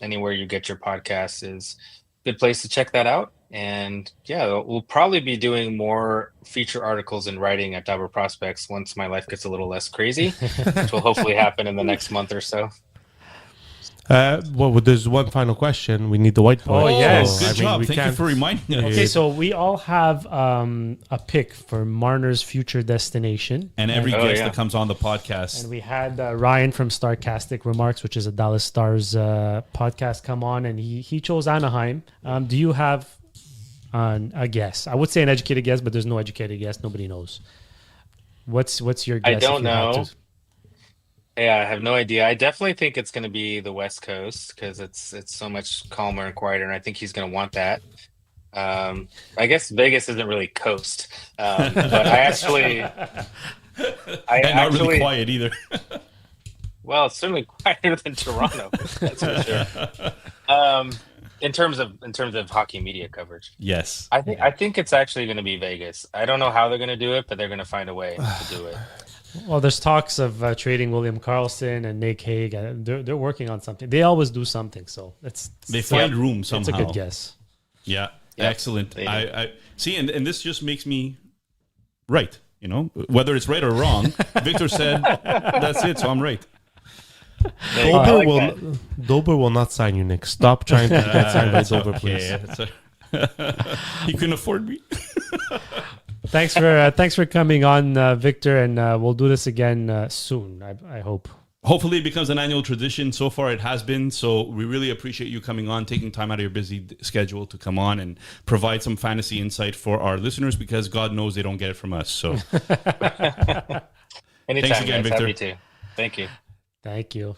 anywhere you get your podcasts is a good place to check that out. And yeah, we'll probably be doing more feature articles and writing at Dobber Prospects once my life gets a little less crazy, which will hopefully happen in the next month or so. There's one final question. We need the whiteboard. Oh, yes. Good job. Thank you for reminding us. Okay, so we all have a pick for Marner's future destination. And every guest that comes on the podcast. And we had Ryan from Starcastic Remarks, which is a Dallas Stars podcast, come on, and he chose Anaheim. Do you have a guess? I would say an educated guess, but there's no educated guess. Nobody knows. What's your guess? I don't know. Yeah, I have no idea. I definitely think it's going to be the West Coast because it's so much calmer and quieter, and I think he's going to want that. I guess Vegas isn't really coast, but not really quiet either. Well, it's certainly quieter than Toronto. That's for sure. In terms of hockey media coverage, yes, I think it's actually going to be Vegas. I don't know how they're going to do it, but they're going to find a way to do it. Well, there's talks of trading William Karlsson and Nick Hague. They're working on something. They always do something, so they find room somehow. It's a good guess. Yeah, excellent. I see, and this just makes me right. Whether it's right or wrong, Victor said that's it, so I'm right. Dobber will not sign you, Nick. Stop trying to get signed by Dobber, please. He couldn't afford me. Thanks for coming on, Victor, and we'll do this again soon. I hope. Hopefully it becomes an annual tradition. So far it has been. So we really appreciate you coming on, taking time out of your busy schedule to come on and provide some fantasy insight for our listeners, because God knows they don't get it from us. So Anytime, thanks again, guys. Victor. Happy to. Thank you. Thank you.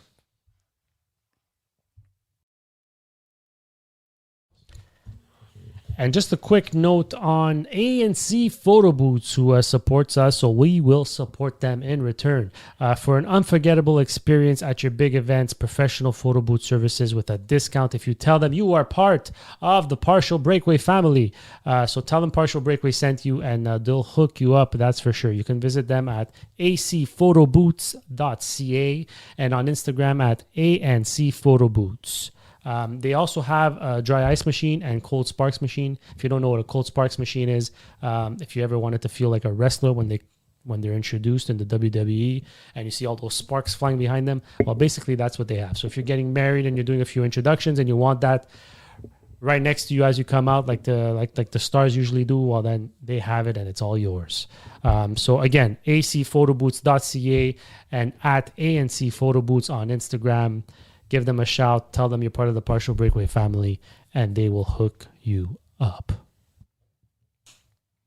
And just a quick note on ANC Photo Booths, who supports us, so we will support them in return. For an unforgettable experience at your big events, professional photo booth services with a discount if you tell them you are part of the Partial Breakaway family. So tell them Partial Breakaway sent you, and they'll hook you up, that's for sure. You can visit them at acphotobooths.ca and on Instagram at ANC Photo Booths. They also have a dry ice machine and cold sparks machine. If you don't know what a cold sparks machine is, if you ever wanted to feel like a wrestler when they're introduced in the WWE and you see all those sparks flying behind them, well, basically that's what they have. So if you're getting married and you're doing a few introductions and you want that right next to you as you come out, like the stars usually do, well, then they have it and it's all yours. So again, acphotobooths.ca and at ANC Photo Booths on Instagram. Give them a shout. Tell them you're part of the Partial Breakaway family, and they will hook you up.